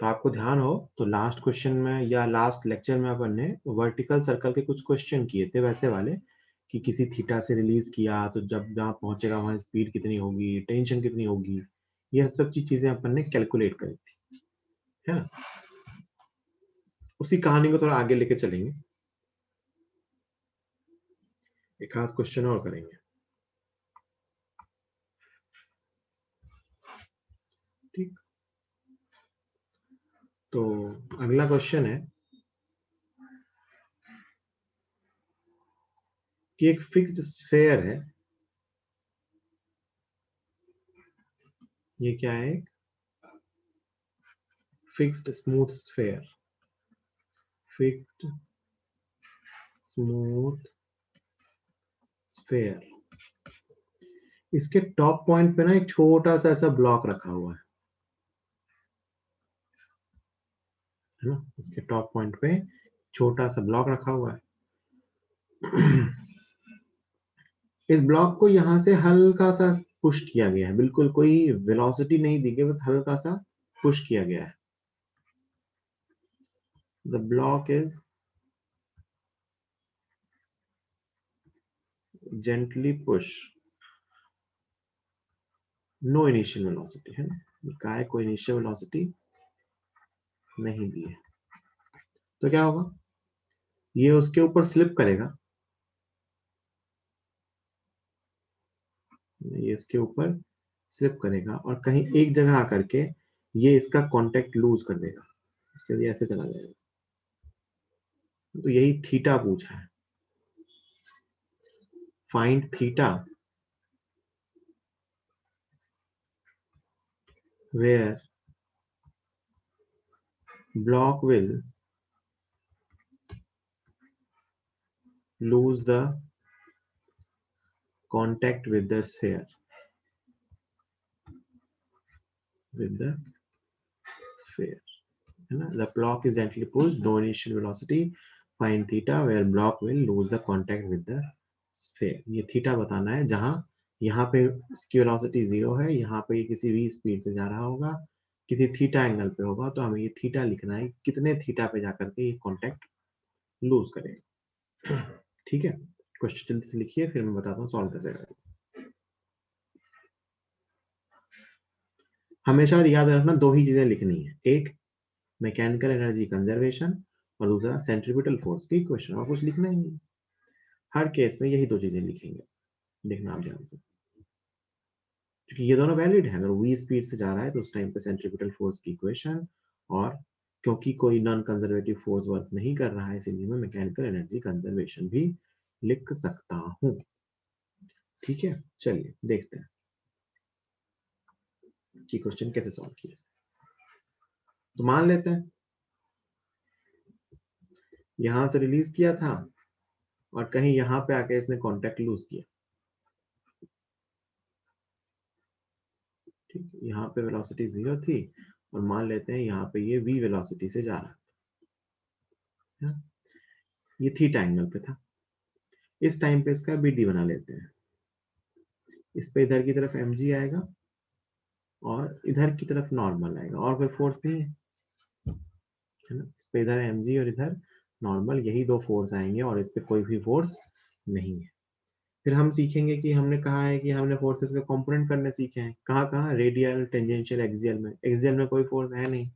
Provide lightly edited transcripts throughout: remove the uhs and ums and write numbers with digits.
तो आपको ध्यान हो तो लास्ट क्वेश्चन में या लास्ट लेक्चर में अपन ने वर्टिकल सर्कल के कुछ क्वेश्चन किए थे वैसे वाले, कि किसी थीटा से रिलीज किया तो जब जहाँ पहुंचेगा वहां स्पीड कितनी होगी, टेंशन कितनी होगी, यह सब चीजें अपन ने कैलकुलेट करी थी, है ना। उसी कहानी को थोड़ा आगे लेके चलेंगे, एक आध क्वेश्चन और करेंगे। ठीक, तो अगला क्वेश्चन है कि एक फिक्स्ड स्फेयर है, ये क्या है, fixed smooth sphere, fixed smooth sphere. इसके टॉप पॉइंट पे ना एक छोटा सा ऐसा ब्लॉक रखा हुआ है ना, इसके टॉप पॉइंट पे छोटा सा ब्लॉक रखा हुआ है। इस ब्लॉक को यहां से हल्का सा पुश किया गया है, बिल्कुल कोई वेलोसिटी नहीं दी गई, बस हल्का सा पुश किया गया है। The block is gently push, no initial velocity, है ना, क्या है, कोई इनिशियल वेलोसिटी नहीं दी है। तो क्या होगा, ये उसके ऊपर स्लिप करेगा, ये इसके ऊपर स्लिप करेगा और कहीं एक जगह आकर के ये इसका कांटेक्ट लूज कर देगा, उसके लिए ऐसे चला जाएगा। तो यही थीटा पूछा है, find theta where block will lose the contact with the sphere, with the sphere, है ना। The block is gently pushed, no initial velocity, find theta where block will lose the contact with the sphere। ये theta बताना है जहां यहाँ पे इसकी velocity 0 है, यहाँ पे ये किसी v स्पीड से जा रहा होगा, किसी थीटा एंगल पे होगा, तो हमें ये थीटा लिखना है, कितने थीटा पे जाकर के ये कॉन्टेक्ट लूज करेगा। ठीक है, क्वेश्चन जल्दी से लिखिए, फिर मैं बताता हूँ सॉल्व कैसे करें। हमेशा याद रखना दो ही चीजें लिखनी है, एक मैकेनिकल एनर्जी कंजर्वेशन और दूसरा सेंट्रीपिटल फोर्स की इक्वेशन, और कुछ लिखना ही नहीं। हर केस में यही दो चीजें लिखेंगे, देखना आप ध्यान से, क्योंकि ये दोनों वैलिड है। अगर v स्पीड से जा रहा है तो उस टाइम पे सेंट्रीपिटल फोर्स की इक्वेशन, और क्योंकि कोई नॉन कंजर्वेटिव फोर्स वर्क नहीं कर रहा है इसलिए मैं मैकेनिकल एनर्जी कंजर्वेशन भी लिख सकता हूं। ठीक है, चलिए देखते हैं कि क्वेश्चन कैसे सॉल्व किया। तो मान लेते हैं यहां से रिलीज किया था और कहीं यहां पे आके इसने कांटेक्ट लूज किया। ठीक है, यहाँ पे वेलोसिटी 0 थी और मान लेते हैं यहाँ पे ये v वेलोसिटी से जा रहा था, ये थीटा एंगल पे था। इस टाइम पे इसका bd बना लेते हैं, इस पे इधर की तरफ mg आएगा और इधर की तरफ नॉर्मल आएगा, और कोई फोर्स नहीं है ना, इस पे इधर mg और इधर नॉर्मल, यही दो फोर्स आएंगे और इस पे कोई भी फोर्स नहीं है। फिर हम सीखेंगे कि हमने कहा है कि हमने फोर्सेस के कंपोनेंट करने सीखे हैं, कहाँ कहाँ, रेडियल, टेंजेंशियल, एक्सियल में। एक्सियल में कोई फोर्स है नहीं,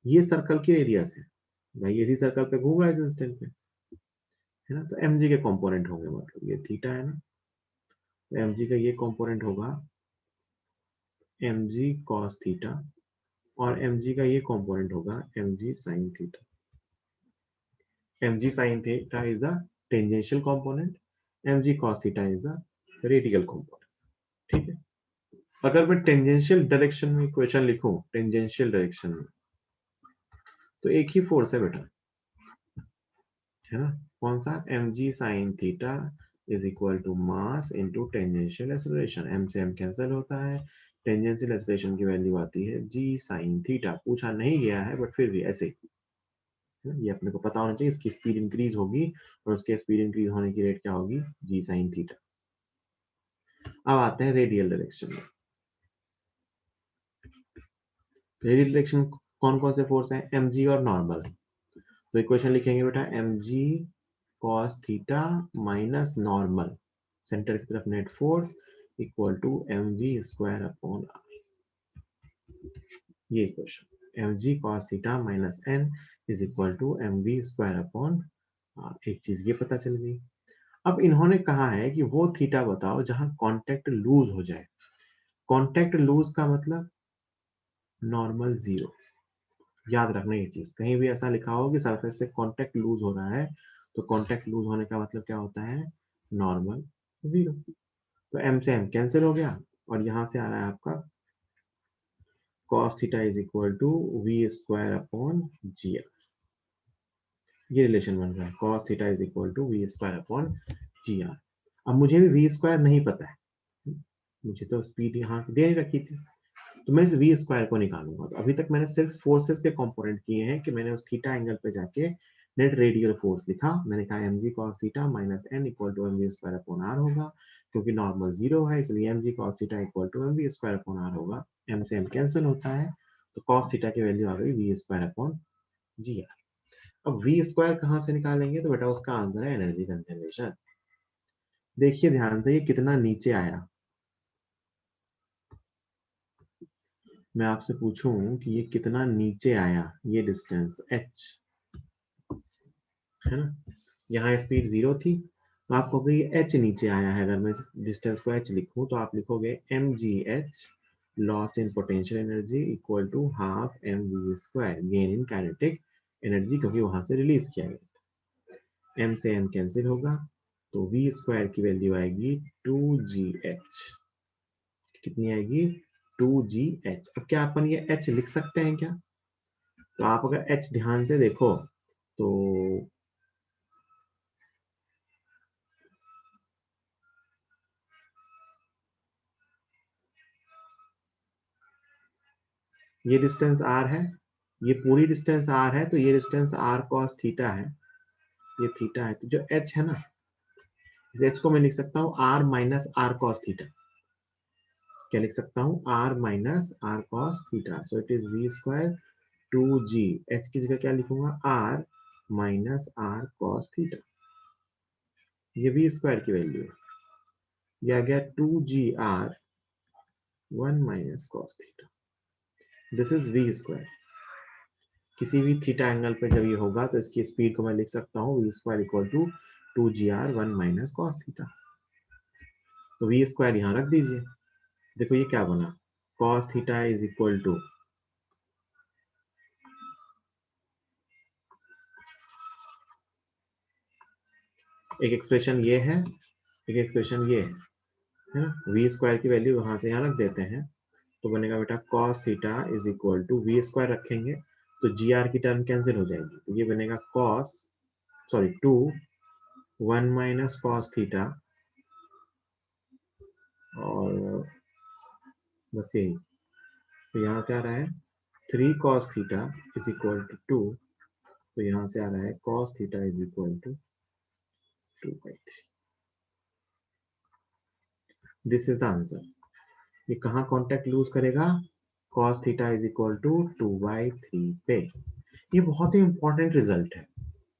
ये सर्कल की रेडियस है भाई, इसी सर्कल पे घूम रहा है इंस्टेंट पे, है ना। तो mg के कंपोनेंट होंगे, मतलब ये थीटा है ना, तो mg का ये कंपोनेंट होगा mg cos थीटा, और mg का ये कंपोनेंट होगा mg sin theta. mg sin theta is the tangential component, mg cos theta is the radial component। ठीक है, अगर मैं टेंजेंशियल डायरेक्शन में इक्वेशन लिखूं, टेंजेंशियल डायरेक्शन में, तो एक ही फोर्स है बेटा, है ना, कौन सा, mg sin theta is equal to mass into tangential acceleration. m से m कैंसिल होता है, टेंजेंशियल एक्सेलरेशन की वैल्यू आती है g sin थीटा। पूछा नहीं गया है बट फिर भी ऐसे ही, ये अपने को पता होना चाहिए, इसकी स्पीड इंक्रीज होगी और उसके स्पीड इंक्रीज होने की रेट क्या होगी, g sin थीटा। अब आते हैं रेडियल डायरेक्शन में। रेडियल डायरेक्शन कौन कौन से फोर्स हैं, mg और नॉर्मल। तो इक्वेशन लिखेंगे बेटा mg cos theta minus normal centre की तरफ net force equal to mv square upon r। ये equation mg cos theta minus n is equal to mv square upon r। एक चीज ये पता चल गई। अब इन्होंने कहा है कि वो थीटा बताओ जहां कांटेक्ट लूज हो जाए। कांटेक्ट लूज का मतलब नॉर्मल जीरो। याद रखना ये चीज, कहीं भी ऐसा लिखा हो कि सरफेस से कांटेक्ट लूज हो रहा है तो कांटेक्ट लूज होने का मतलब क्या होता है, नॉर्मल जीरो। तो m से m कैंसिल हो गया और यहां से आ रहा है आपका cos theta is equal to v square upon g. ये रिलेशन बन रहा है, cos theta is equal to v square upon g. अब मुझे भी v स्क्वायर नहीं पता है, मुझे तो स्पीड यहाँ दे रखी थी, तो मैं इस वी स्क्वायर को निकालूंगा। तो अभी तक मैंने सिर्फ फोर्सेस के कंपोनेंट किए हैं कि मैंने उस थीटा एंगल पे जाके नेट रेडियल फोर्स लिखा। मैंने कहा mg cos theta minus n equal to mv square upon r होगा, क्योंकि नॉर्मल जीरो है इसलिए mg cos theta equal to mv square upon r होगा। m से m कैंसिल होता है तो cos थीटा की वैल्यू आ गई v square upon g r. अब v स्क्वायर कहाँ से निकालेंगे, तो बेटा उसका आंसर है एनर्जी कंजर्वेशन। देखिए ध्यान से, ये कितना नीचे आया। मैं आपसे पूछूं कि ये कितना नीचे आया, ये डिस्टेंस h है ना, यहाँ स्पीड जीरो थी तो आप कहोगे ये h नीचे आया है। अगर मैं डिस्टेंस को h लिखूं तो आप लिखोगे mgh loss in potential energy equal to half mv square gain in kinetic energy, क्योंकि वहां से रिलीज किया गया। m से m कैंसिल होगा तो v स्क्वायर की वैल्यू आएगी 2gh। कितनी आएगी, 2gh। अब क्या अपन ये h लिख सकते हैं क्या, तो आप अगर h ध्यान से देखो तो ये डिस्टेंस r है, ये पूरी डिस्टेंस r है, तो ये डिस्टेंस r cos थीटा है, ये थीटा है, तो जो h है ना, इस h को मैं लिख सकता हूँ r minus r cos theta. क्या लिख सकता हूँ, r minus r cos theta. So it is v square 2g, h की जगह क्या लिखूंगा, r minus r cos theta. ये v स्क्वायर की वैल्यू है, ये आ गया 2gr 1 minus cos theta. This is v square. किसी भी थीटा एंगल पे जब ये होगा तो इसकी स्पीड को मैं लिख सकता हूँ v square equal to 2gr 1 minus cos theta. तो वी स्क्वायर यहाँ रख दीजिए। देखो ये क्या बना, cos theta is equal to, एक एक्सप्रेशन ये है, एक एक्सप्रेशन ये है ना, वी स्क्वायर की वैल्यू वहां से यहाँ रख देते हैं तो बनेगा बेटा cos theta is equal to v square रखेंगे तो जी आर की टर्म कैंसिल हो जाएगी, तो ये बनेगा cos, sorry 2 1 minus cos theta और बस यही। तो यहाँ से आ रहा है 3 cos theta is equal to 2, तो यहाँ से आ रहा है cos theta is equal to 2/3। This is the answer. ये कहाँ कॉन्टेक्ट लूज करेगा, cos theta is equal to 2/3 पे। ये बहुत ही इंपॉर्टेंट रिजल्ट है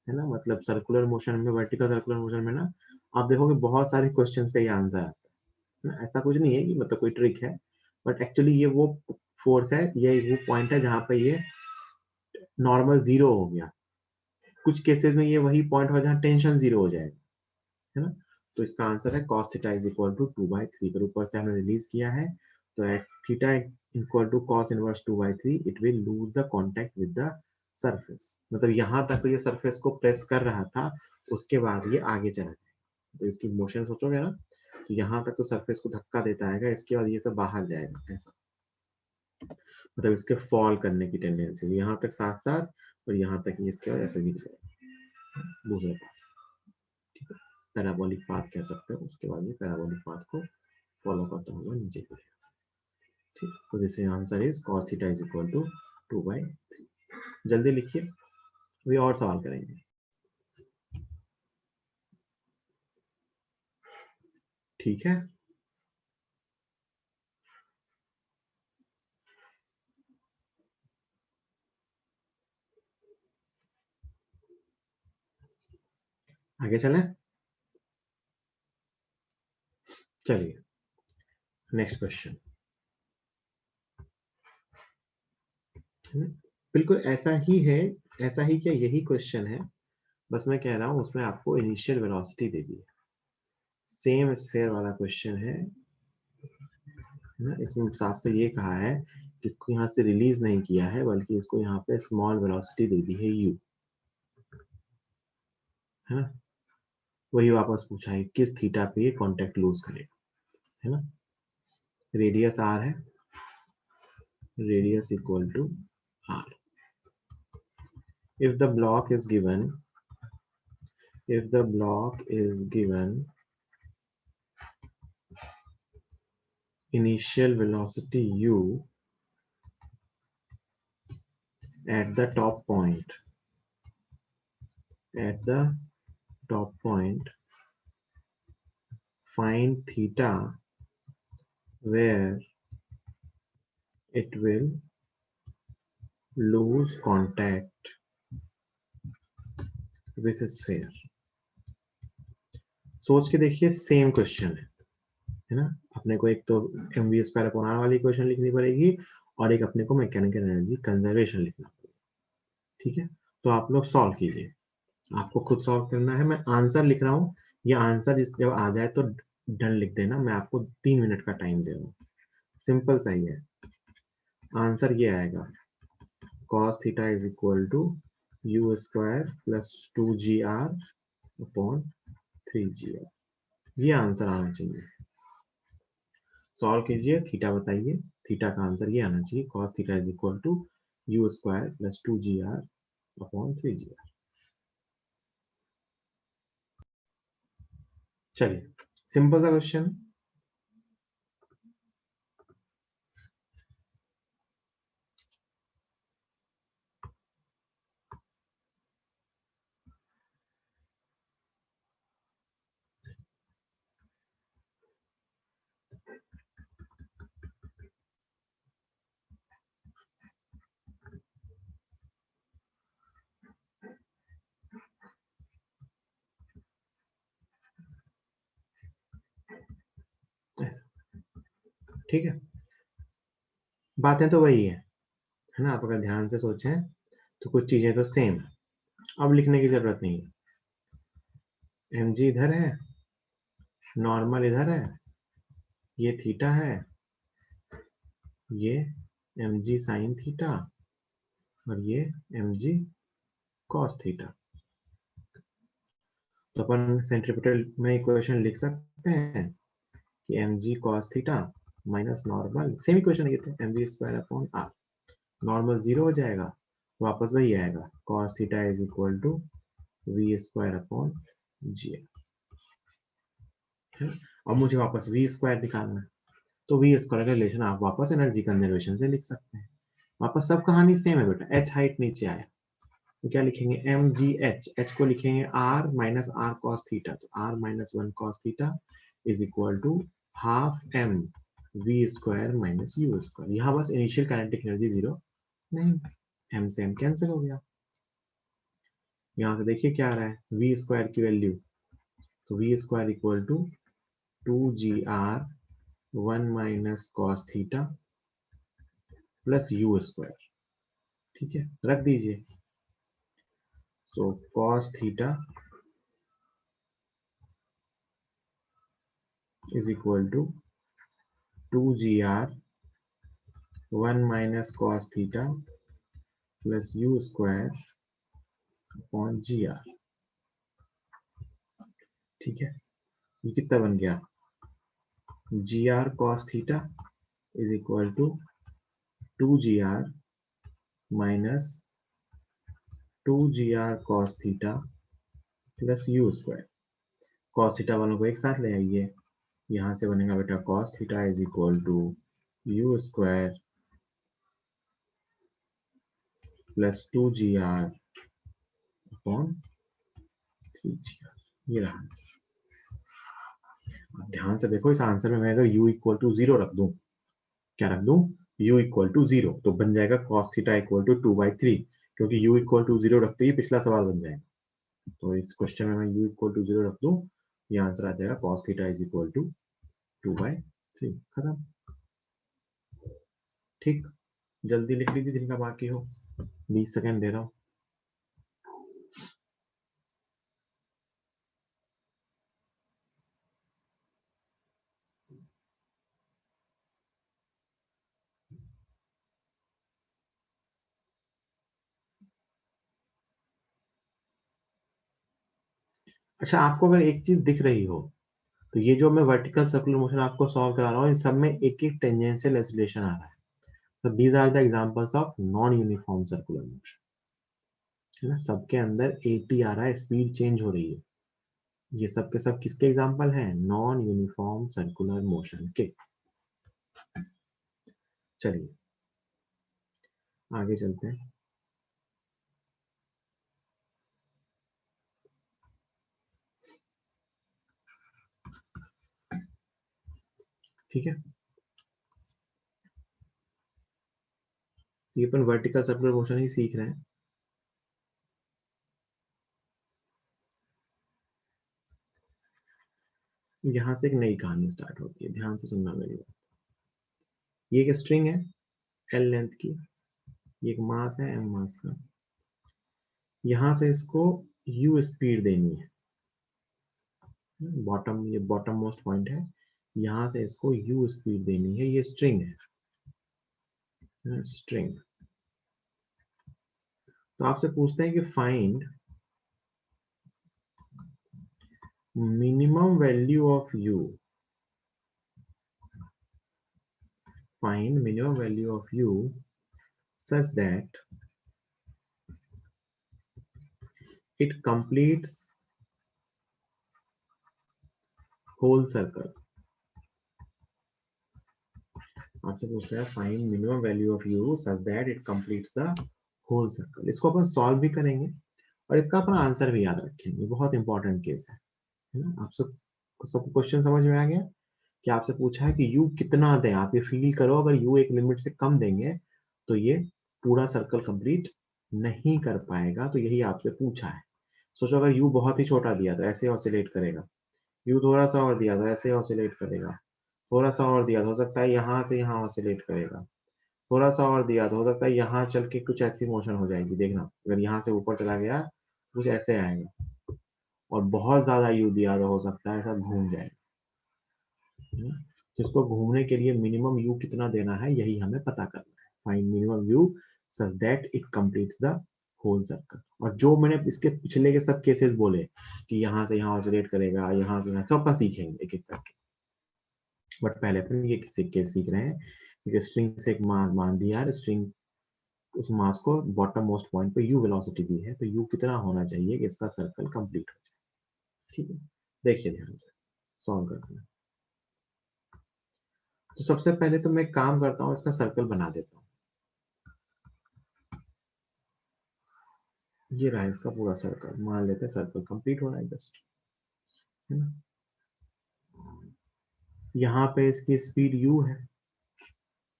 ना, मतलब सर्कुलर मोशन में, वर्टिकल सर्कुलर मोशन में ना आप देखोगे बहुत सारे क्वेश्चंस का ये आंसर आता है ना। ऐसा कुछ नहीं है कि मतलब कोई ट्रिक है, बट एक्चुअली ये वो फोर्स है, ये वो पॉइंट है जहाँ पे ये नॉर्मल जीरो हो गया। कुछ केसेस में ये वही पॉइंट हो जहाँ टेंशन जीरो हो जाएगा, है ना। तो इसका आंसर है cos theta is equal to 2/3। पर ऊपर से हमने रिलीज किया है तो at theta equal to cos inverse 2/3 it will lose the contact with the surface. मतलब यहाँ तक तो ये सरफेस को प्रेस कर रहा था, उसके बाद ये आगे चला जाएगा। तो इसकी मोशन सोचोगे ना, तो यहाँ तक तो सरफेस को धक्का देता है, इसके बाद ये सब बाहर जाएगा ऐसा, मतलब इसके फॉल करने की टेंडेंसी यहाँ तक साथ साथ, और यहाँ तक ये इसके बाद ऐसे गिर जाएगा दूसरे पैराबोलिक पाथ कह सकते हो। उसके बाद ये पैराबोलिक पाथ को फॉलो करता हुआ नीचे गिरेगा। ठीक, तो this answer is cos theta is equal to 2/3। जल्दी लिखिए, अभी और सवाल करेंगे। ठीक है, आगे चलें, चलिए नेक्स्ट क्वेश्चन। बिल्कुल ऐसा ही है, ऐसा ही क्या यही क्वेश्चन है, बस मैं कह रहा हूं उसमें आपको इनिशियल वेलोसिटी दे दी है। सेम स्फीयर वाला क्वेश्चन है ना, इसमें साफ से ये कहा है कि इसको यहाँ से रिलीज नहीं किया है, बल्कि इसको यहाँ पे स्मॉल वेलोसिटी दे दी है u, है ना। वही वापस पूछा है किस थीटा पे ये कांटेक्ट लूज करेगा, है ना। रेडियस r है, radius equal to r। if the block is given, if the block is given initial velocity u at the top point, at the top point, find theta where it will lose contact with sphere। सोच के देखिए same question है ना। अपने को एक तो mv square upon r वाली इक्वेशन लिखनी पड़ेगी और एक अपने को मैकेनिकल एनर्जी कंजर्वेशन लिखना पड़ेगा, ठीक है। तो आप लोग सॉल्व कीजिए, आपको खुद सॉल्व करना है। मैं आंसर लिख रहा हूँ, ये आंसर जब आ जाए तो डन लिख देना, मैं आपको 3 मिनट का टाइम दे रहा हूँ, सिंपल सा ही है। आंसर ये आएगा cos theta is equal to u square plus 2gr upon 3gr, ये आंसर आना चाहिए। सॉल्व कीजिए, थीटा बताइए, थीटा का आंसर ये आना चाहिए cos theta is equal to u square plus 2gr upon 3gr। चलिए सिंपल सा क्वेश्चन। ठीक है, बातें तो वही है ना। आप अगर ध्यान से सोचें तो कुछ चीजें तो सेम है, अब लिखने की जरूरत नहीं है। एम जी इधर है, नॉर्मल इधर है, ये थीटा है, ये एम जी साइन थीटा और ये एम जी कॉस थीटा। तो अपन सेंट्रीपिटल में इक्वेशन लिख सकते हैं कि m g cos theta minus normal, same equation लिखते हैं, m v square upon r. Normal 0 हो जाएगा, वापस वही आएगा cos theta is equal to v square upon g. अब मुझे वापस वी स्क्वायर निकालना है, तो वी स्क्वायर का रिलेशन आप वापस एनर्जी कंजर्वेशन से लिख सकते हैं। वापस सब कहानी सेम है बेटा, एच हाइट नीचे आया तो क्या लिखेंगे एम जी एच, एच को लिखेंगे r minus r cos theta, तो r minus 1 cos theta is equal to half m v square minus u square. यहाँ बस इनिशियल काइनेटिक एनर्जी 0 नहीं, एम से एम कैंसिल हो गया। यहाँ से देखिए क्या आ रहा है, वी स्क्वायर की वैल्यू, तो v square equal to 2gr 1 minus cos theta plus u square, ठीक है, रख दीजिए। So cos theta is equal to 2gr 1 minus cos theta plus u square upon gr, ठीक है। ये कितना बन गया, gr cos theta is equal to 2gr minus 2gr cos theta plus u square. cos theta वालों को एक साथ ले आइए, यहां से बनेगा बेटा cos theta is equal to u square plus 2gr upon 3gr, ये रहा आंसर। ध्यान से देखो, इस आंसर में मैं अगर u इक्वल टू 0 रख दूं, क्या रख दूं, u इक्वल टू 0, तो बन जाएगा cos थीटा इक्वल टू 2/3, क्योंकि u इक्वल टू 0 रखते ही पिछला सवाल बन जाएगा। तो इस क्वेश्चन में मैं u इक्वल टू 0 रख दूं, ये आंसर आ जाएगा cos theta is equal to 2/3। खत्म। ठीक, जल्दी लिख लीजिए जिनका बाकी हो, 20 सेकेंड दे रहा हूँ। अच्छा, आपको अगर एक चीज दिख रही हो, तो ये जो मैं वर्टिकल सर्कुलर मोशन आपको सॉल्व करा रहा हूँ, इन सब में एक एक टेंजेंशियल एक्सीलरेशन आ रहा है। तो these are the examples of non uniform circular motion, है ना। सबके अंदर एटी आ रहा है, स्पीड चेंज हो रही है। ये सब के सब किसके एग्जांपल हैं? नॉन यूनिफॉर्म सर्कुलर मोशन के। चलिए आगे चलते हैं। ठीक है, ये अपन वर्टिकल सर्कुलर मोशन ही सीख रहे हैं। यहां से एक नई कहानी स्टार्ट होती है, ध्यान से सुनना मेरी बात। ये एक स्ट्रिंग है एल लेंथ की, ये एक मास है एम मास का। यहां से इसको यू स्पीड देनी है, बॉटम, ये बॉटम मोस्ट पॉइंट है, यहां से इसको यू स्पीड देनी है। ये स्ट्रिंग है, स्ट्रिंग। तो आपसे पूछते हैं कि find minimum value of you, find minimum value of u such that it completes whole circle। आपसे पूछता है find minimum value of u such that it completes the whole circle। इसको अपन सॉल्व भी करेंगे और इसका अपना आंसर भी याद रखेंगे, बहुत इंपॉर्टेंट केस है ना। आप सबको क्वेश्चन समझ में आ गया कि आपसे पूछा है कि u कितना दें। आप ये फील करो, अगर u एक लिमिट से कम देंगे तो ये पूरा सर्कल कंप्लीट नहीं कर पाएगा। तो यही आपसे पूछा है। सोचो अगर u बहुत ही छोटा दिया तो ऐसे ऑसिलेट करेगा, u थोड़ा सा और दिया तो ऐसे ऑसिलेट करेगा, थोड़ा सा और दिया तो हो सकता है यहाँ से यहाँ ऑसिलेट करेगा, थोड़ा सा और दिया तो हो सकता है यहाँ चल के कुछ ऐसी मोशन हो जाएगी। देखना, अगर यहाँ से ऊपर चला गया कुछ ऐसे आएगा, और बहुत ज्यादा u दिया तो हो सकता है ऐसा घूम जाएगा। तो इसको घूमने के लिए मिनिमम u कितना देना है, यही हमें पता करना है। Find minimum u such that it completes the whole circle. और जो मैंने इसके पिछले के सब केसेस बोले कि यहाँ से यहाँ ऑसिलेट करेगा, यहाँ से यहाँ, सबका सीखेंगे एक एक करके। बट पहले अपन ये केस सीख रहे हैं कि स्ट्रिंग से एक मास मान दिया, स्ट्रिंग उस मास को बॉटम मोस्ट पॉइंट पे u वेलोसिटी दी है, तो u कितना होना चाहिए कि इसका सर्कल कंप्लीट हो जाए। ठीक है, देखिए ध्यान से सॉल्व करते हैं। तो सबसे पहले तो मैं काम करता हूँ, इसका सर्कल बना देता हूँ। ये रहा इसका पूरा सर्कल, मान लेते हैं सर्कल कंप्लीट हो रहा है जस्ट, है ना। यहाँ पे इसकी स्पीड u है,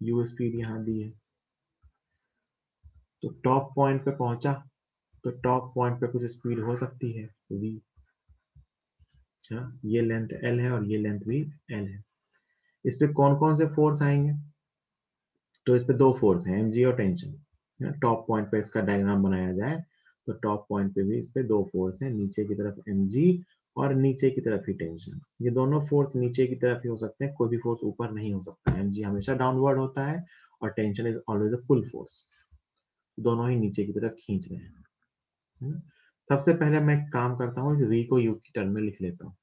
u स्पीड यहाँ दी है। तो टॉप पॉइंट पे पहुंचा, तो टॉप पॉइंट पे कुछ स्पीड हो सकती है v। ये लेंथ l है और ये लेंथ भी l है। इस पे कौन कौन से फोर्स आएंगे? तो इस पे दो फोर्स हैं, mg और टेंशन। टॉप पॉइंट पे इसका डायग्राम बनाया जाए तो टॉप पॉइंट पे भी इस पे दो फोर्स हैं, नीचे की तरफ mg और नीचे की तरफ ही टेंशन। ये दोनों फोर्स नीचे की तरफ ही हो सकते हैं, कोई भी फोर्स ऊपर नहीं हो सकता। mg हमेशा डाउनवर्ड होता है और tension is always a pull force, दोनों ही नीचे की तरफ खींच रहे हैं। सबसे पहले मैं काम करता हूँ, इस v को u की टर्म में लिख लेता हूँ।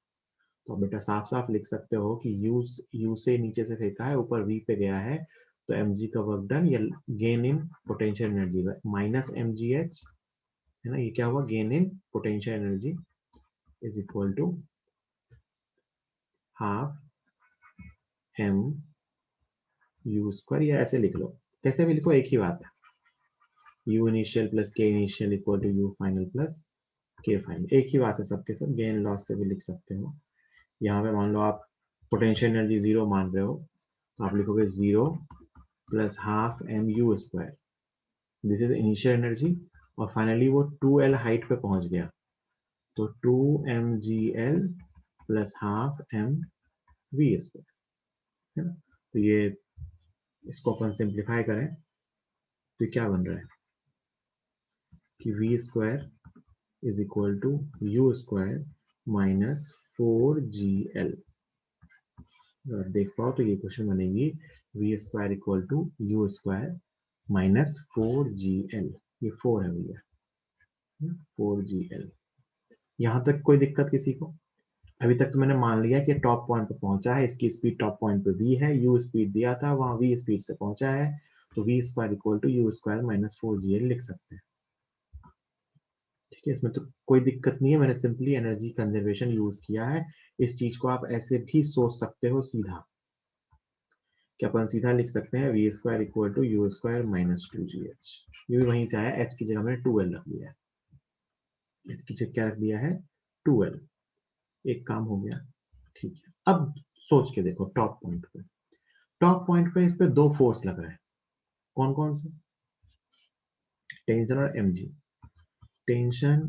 तो बेटा साफ साफ लिख सकते हो कि u से नीचे से फेंका है, ऊपर v पे गया है, तो mg का वर्क डन या gain in potential energy minus mgh, है ना। ये क्या हुआ? Gain in potential energy is equal to half m u square, या ऐसे लिख लो, कैसे भी लिखो एक ही बात है। u initial plus k initial equal to u final plus k final, एक ही बात है सबके सब। गेन लॉस से भी लिख सकते हो। यहाँ पे मान लो आप पोटेंशियल एनर्जी 0 मान रहे हो, तो आप लिखोगे 0 plus half m u square, this is initial energy. और फाइनली वो 2l हाइट पे पहुंच गया, तो 2mgl plus half mv square, है ना। तो ये इसको अपन सिंप्लीफाई करें तो क्या बन रहा है कि v square is equal to u square minus 4gl। अगर देख पाओ तो ये क्वेश्चन बनेगी v square equal to u square minus 4gl। ये 4 है भैया, 4gl। यहां तक कोई दिक्कत किसी को? अभी तक तो मैंने मान लिया कि टॉप पॉइंट पे पहुंचा है, इसकी स्पीड टॉप पॉइंट पे v है, u स्पीड दिया था, वहां v स्पीड से पहुंचा है, तो v square equal to u square minus 4gl लिख सकते हैं। ठीक है, इसमें तो कोई दिक्कत नहीं है, मैंने सिंपली एनर्जी कंजर्वेशन यूज किया है। इस चीज को आप ऐसे भी सोच सकते हो सीधा, कि अपन सीधा लिख सकते हैं v square equal to u square minus 2gh। ये भी वहीं से आया, h की जगह मैंने 2l रख दिया है, h की जगह क्या रख दिया है 2l। एक काम हो गया, ठीक है। अब सोच के देखो टॉप पॉइंट पे, टॉप पॉइंट पे इस पे दो फोर्स लग रहे हैं, कौन कौन से? टेंशन और mg। Tension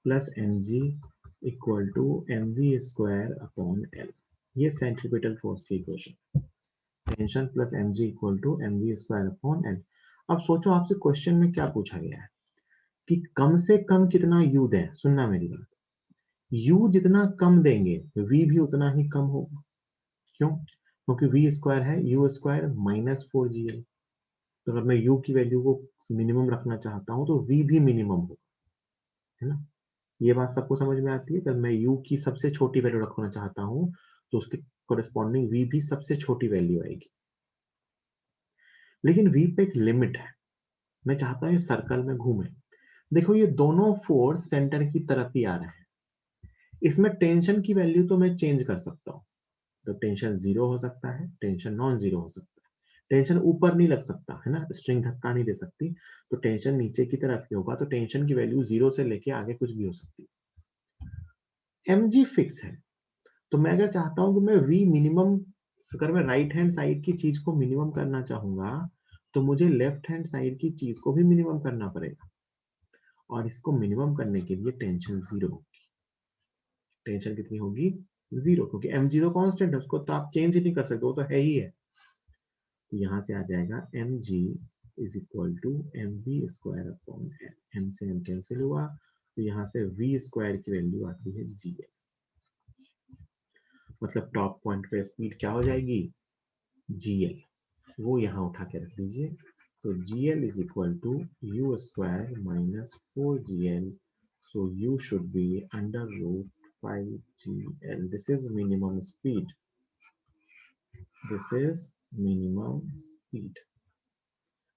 plus mg equal to mv square upon l। ये सेंट्रीपिटल फोर्स की equation, tension plus mg equal to mv square upon l। अब सोचो आपसे क्वेश्चन में क्या पूछा गया है कि कम से कम कितना u दें। सुनना मेरी बात, u जितना कम देंगे v भी उतना ही कम होगा। क्यों? क्योंकि v स्क्वायर है u स्क्वायर माइनस 4gl। तो अगर मैं u की वैल्यू को मिनिमम रखना चाहता हूं तो v भी मिनिमम होगा, है ना। ये बात सबको समझ में आती है। अगर मैं u की सबसे छोटी वैल्यू रखना चाहता हूं तो उसके कोरेस्पॉन्डिंग v भी सबसे छोटी वैल्यू आएगी। लेकिन v पे एक लिमिट है, मैं चाहता हूं ये सर्कल में घूमे। देखो ये दोनों फोर्स सेंटर की तरफ ही आ रहे हैं। इसमें टेंशन की वैल्यू तो मैं चेंज कर सकता हूँ, तो टेंशन 0 हो सकता है, टेंशन नॉन जीरो हो सकता है। टेंशन ऊपर नहीं लग सकता है ना, स्ट्रिंग धक्का नहीं दे सकती, तो टेंशन नीचे की तरफ ही होगा, तो टेंशन की वैल्यू 0 से लेके आगे कुछ भी हो सकती है। mg फिक्स है, तो मैं अगर चाहता हूं कि मैं v मिनिमम, अगर मैं राइट हैंड साइड की चीज को मिनिमम करना चाहूंगा तो मुझे लेफ्ट हैंड साइड की चीज को भी मिनिमम करना पड़ेगा, और इसको मिनिमम करने के लिए टेंशन 0 होगी। टेंशन कितनी होगी 0, क्योंकि mg तो कांस्टेंट है, उसको तो आप चेंज ही नहीं कर सकते, वो तो है ही है। तो यहां से आ जाएगा mg is equal to mv square upon m से m कैंसिल हुआ, तो यहां से v स्क्वायर की वैल्यू आती है gl। मतलब टॉप पॉइंट पे स्पीड क्या हो जाएगी gl, वो यहाँ उठा के रख लीजिए। तो gl is equal to u square minus 4gl, so u should be under root 5gl। this is minimum speed, this is minimum speed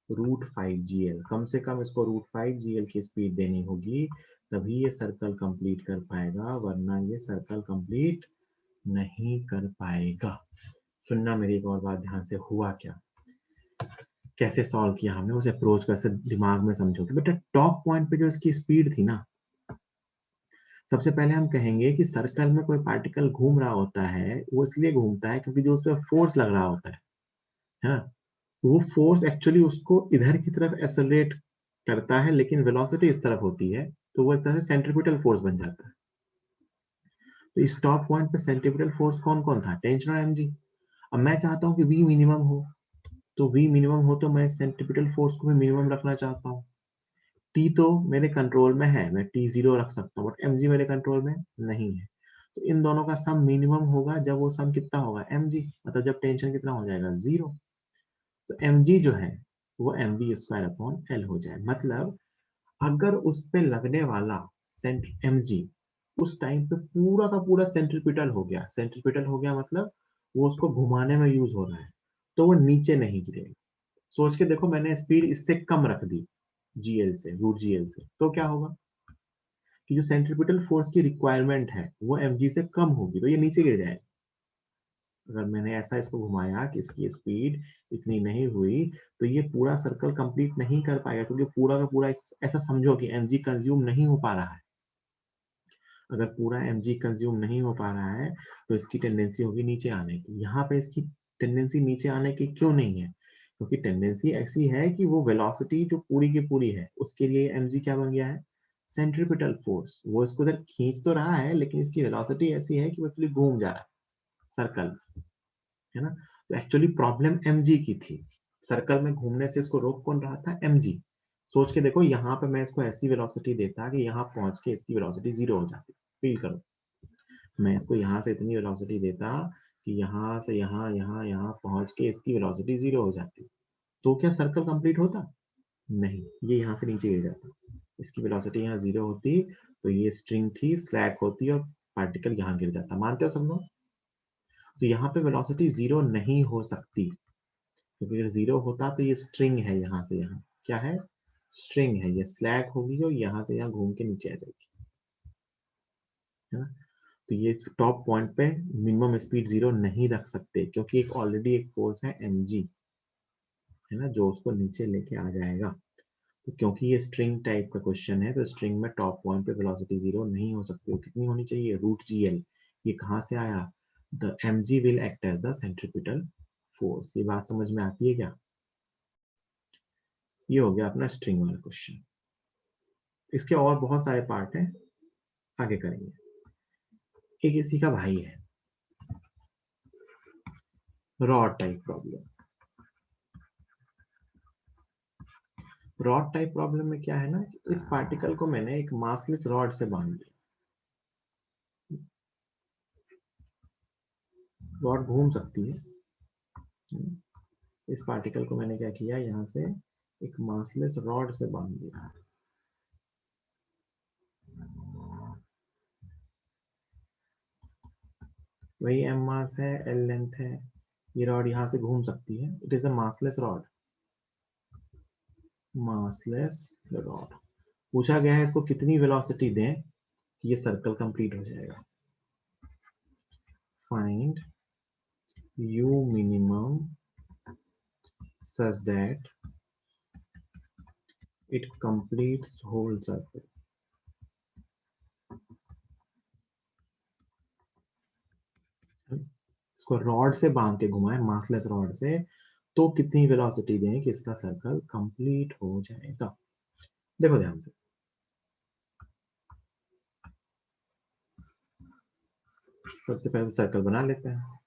root 5gl। कम से कम इसको रूट 5gl की स्पीड देनी होगी, तभी ये सर्कल कंप्लीट कर पाएगा, वरना ये सर्कल कंप्लीट नहीं कर पाएगा। सुनना मेरी एक और बात ध्यान से, हुआ क्या, कैसे सॉल्व किया हमने, उसे अप्रोच कैसे दिमाग में समझो। कि बेटा टॉप पॉइंट पे जो इसकी स्पीड थी ना, सबसे पहले हम कहेंगे कि सर्कल में कोई पार्टिकल घूम रहा होता है, वो इसलिए घूमता है क्योंकि जो उस पर फोर्स लग रहा होता है ना, वो फोर्स एक्चुअली उसको इधर की तरफ एक्सेलरेट करता है, लेकिन वेलोसिटी इस तरफ होती है, तो वो एक तरह से सेंट्रीपिटल फोर्स बन जाता है। तो इस टॉप पॉइंट पे सेंट्रीपिटल फोर्स कौन कौन था, टेंशन और mg। अब मैं चाहता हूं कि v मिनिमम हो, तो v मिनिमम हो तो मैं सेंट्रीपिटल फोर्स को भी मिनिमम रखना चाहता हूँ। t तो मेरे कंट्रोल में है, मैं t0 रख सकता हूँ, बट mg मेरे कंट्रोल में नहीं है। तो इन दोनों का सम मिनिमम होगा जब वो सम कितना होगा mg, मतलब जब टेंशन कितना हो जाएगा 0। तो mg जो है वो mv स्क्वायर अपॉन l हो जाए। मतलब अगर उस पे लगने वाला mg उस टाइम पे पूरा का पूरा सेंट्रीपिटल हो गया, सेंट्रीपिटल हो गया मतलब वो उसको घुमाने में यूज हो रहा है, तो वो नीचे नहीं गिरेगा। सोच के देखो, मैंने स्पीड इससे कम रख दी gl से, रूट gl से, तो क्या होगा कि जो सेंट्रीपिटल फोर्स की रिक्वायरमेंट है वो mg से कम होगी, तो ये नीचे गिर जाएगा। अगर मैंने ऐसा इसको घुमाया कि इसकी स्पीड इतनी नहीं हुई, तो ये पूरा सर्कल कंप्लीट नहीं कर पाएगा, क्योंकि पूरा का पूरा ऐसा समझो कि mg कंज्यूम नहीं हो पा रहा है। अगर पूरा mg कंज्यूम नहीं हो पा रहा है तो इसकी टेंडेंसी होगी नीचे आने की। यहाँ पे इसकी टेंडेंसी नीचे आने की क्यों नहीं है, क्योंकि टेंडेंसी ऐसी है कि वो वेलोसिटी जो पूरी की पूरी है उसके लिए mg क्या बन गया है सेंट्रीपिटल फोर्स, वो इसको इधर खींच तो रहा है लेकिन इसकी वेलोसिटी ऐसी है कि वो एक्चुअली घूम जा रहा है सर्कल, है ना। तो एक्चुअली प्रॉब्लम mg की थी, सर्कल में घूमने से इसको रोक कौन रहा था, mg। सोच के देखो, यहाँ पे मैं इसको ऐसी वेलोसिटी देता कि यहाँ पहुंच के इसकी वेलोसिटी 0 हो जाती। फील करो, मैं इसको यहाँ से इतनी वेलोसिटी देता कि यहाँ से यहाँ यहाँ यहाँ पहुंच के इसकी वेलोसिटी 0 हो जाती, तो क्या सर्कल कंप्लीट होता? नहीं, ये यहाँ से नीचे गिर जाता। इसकी वेलोसिटी यहाँ 0 होती, तो ये स्ट्रिंग थी, स्लैक होती और पार्टिकल यहाँ गिर जाता। मानते हो सब लोग? तो यहाँ पे वेलोसिटी 0 नहीं हो सकती, क्योंकि अगर 0 होता तो ये स्ट्रिंग है, यहाँ से यहाँ क्या है, स्ट्रिंग है, ये स्लैक होगी और यहाँ से यहाँ घूम के नीचे आ जाएगी, है ना। तो ये टॉप पॉइंट पे मिनिमम स्पीड 0 नहीं रख सकते, क्योंकि एक ऑलरेडी एक फोर्स है mg, है ना, जो उसको नीचे लेके आ जाएगा। तो क्योंकि ये स्ट्रिंग टाइप का क्वेश्चन है, तो स्ट्रिंग में टॉप पॉइंट पे वेलोसिटी 0 नहीं हो सकती। वो कितनी होनी चाहिए, √gl। ये कहाँ से आया, the mg will act as the centripetal force. ये बात समझ में आती है क्या? ये हो गया अपना स्ट्रिंग वाला क्वेश्चन। इसके और बहुत सारे पार्ट हैं, आगे करेंगे। एक इसी का भाई है, rod type problem. Rod type problem में क्या है ना, इस पार्टिकल को मैंने एक मासलेस रॉड से बांध दिया। रॉड घूम सकती है। इस पार्टिकल को मैंने क्या किया, यहाँ से एक मासलेस रॉड से बांध दिया। वही m मास है, l लेंथ है, ये रॉड यहाँ से घूम सकती है। It is a massless rod, massless rod. पूछा गया है इसको कितनी वेलोसिटी दें कि ये सर्कल कंप्लीट हो जाएगा। Find u minimum such that it completes whole circle। इसको रॉड से बांध के घुमाए, मासलेस रॉड से, तो कितनी वेलोसिटी दें कि इसका सर्कल कंप्लीट हो जाएगा। देखो ध्यान से, सबसे पहले सर्कल बना लेते हैं।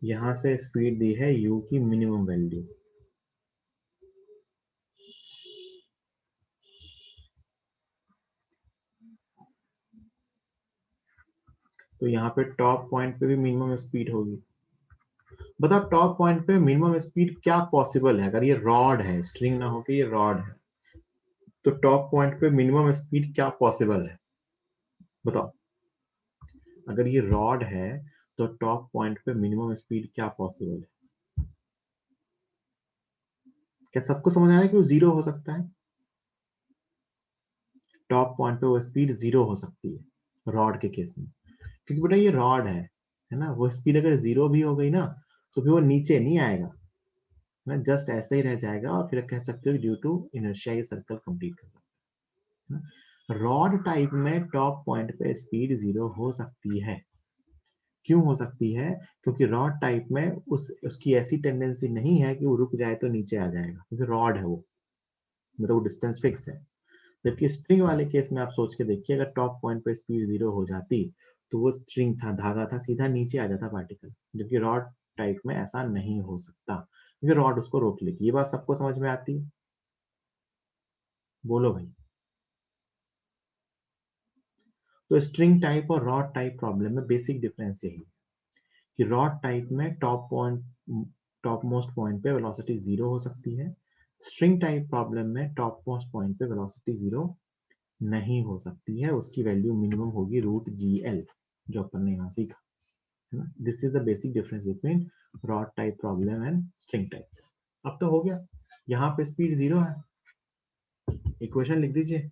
यहां से स्पीड दी है u की मिनिमम वैल्यू, तो यहाँ पे टॉप पॉइंट पे भी मिनिमम स्पीड होगी। बताओ टॉप पॉइंट पे मिनिमम स्पीड क्या पॉसिबल है? अगर ये रॉड है, स्ट्रिंग ना होके ये रॉड है, तो टॉप पॉइंट पे मिनिमम स्पीड क्या पॉसिबल है? बताओ, अगर ये रॉड है तो टॉप पॉइंट पे मिनिमम स्पीड क्या पॉसिबल है? क्या सबको समझ आया कि वो 0 हो सकता है? टॉप पॉइंट पे वो स्पीड 0 हो सकती है रॉड के केस में, क्योंकि बेटा ये रॉड है ना। वो स्पीड अगर 0 भी हो गई ना, तो फिर वो नीचे नहीं आएगा ना, जस्ट ऐसे ही रह जाएगा, और फिर कह सकते हो ड्यू टू इनर्शिया ये सर्कल कंप्लीट कर सकते हैं। रॉड टाइप में टॉप पॉइंट पे स्पीड 0 हो सकती है। क्यों हो सकती है? क्योंकि रॉड टाइप में उसकी ऐसी टेंडेंसी नहीं है कि वो रुक जाए तो नीचे आ जाएगा, क्योंकि रॉड है वो, मतलब वो डिस्टेंस फिक्स है। जबकि स्ट्रिंग वाले केस में आप सोच के देखिए, अगर टॉप पॉइंट पे स्पीड 0 हो जाती, तो वो स्ट्रिंग था, धागा था, सीधा नीचे आ जाता पार्टिकल। जबकि रॉड टाइप में ऐसा नहीं हो सकता, क्योंकि रॉड उसको रोक लेगी। ये बात सबको समझ में आती है? बोलो भाई। तो स्ट्रिंग टाइप और रॉड टाइप प्रॉब्लम में बेसिक डिफरेंस यही है कि रॉड टाइप में टॉप मोस्ट पॉइंट पे वेलोसिटी 0 हो सकती है। स्ट्रिंग टाइप प्रॉब्लम में टॉप मोस्ट पॉइंट पे वेलोसिटी 0 नहीं हो सकती है, उसकी वैल्यू मिनिमम होगी √gl, जो अपन ने यहाँ सीखा, है ना। This is the basic difference between rod type problem and string type. अब तो हो गया, यहाँ पे स्पीड 0 है, इक्वेशन लिख दीजिए,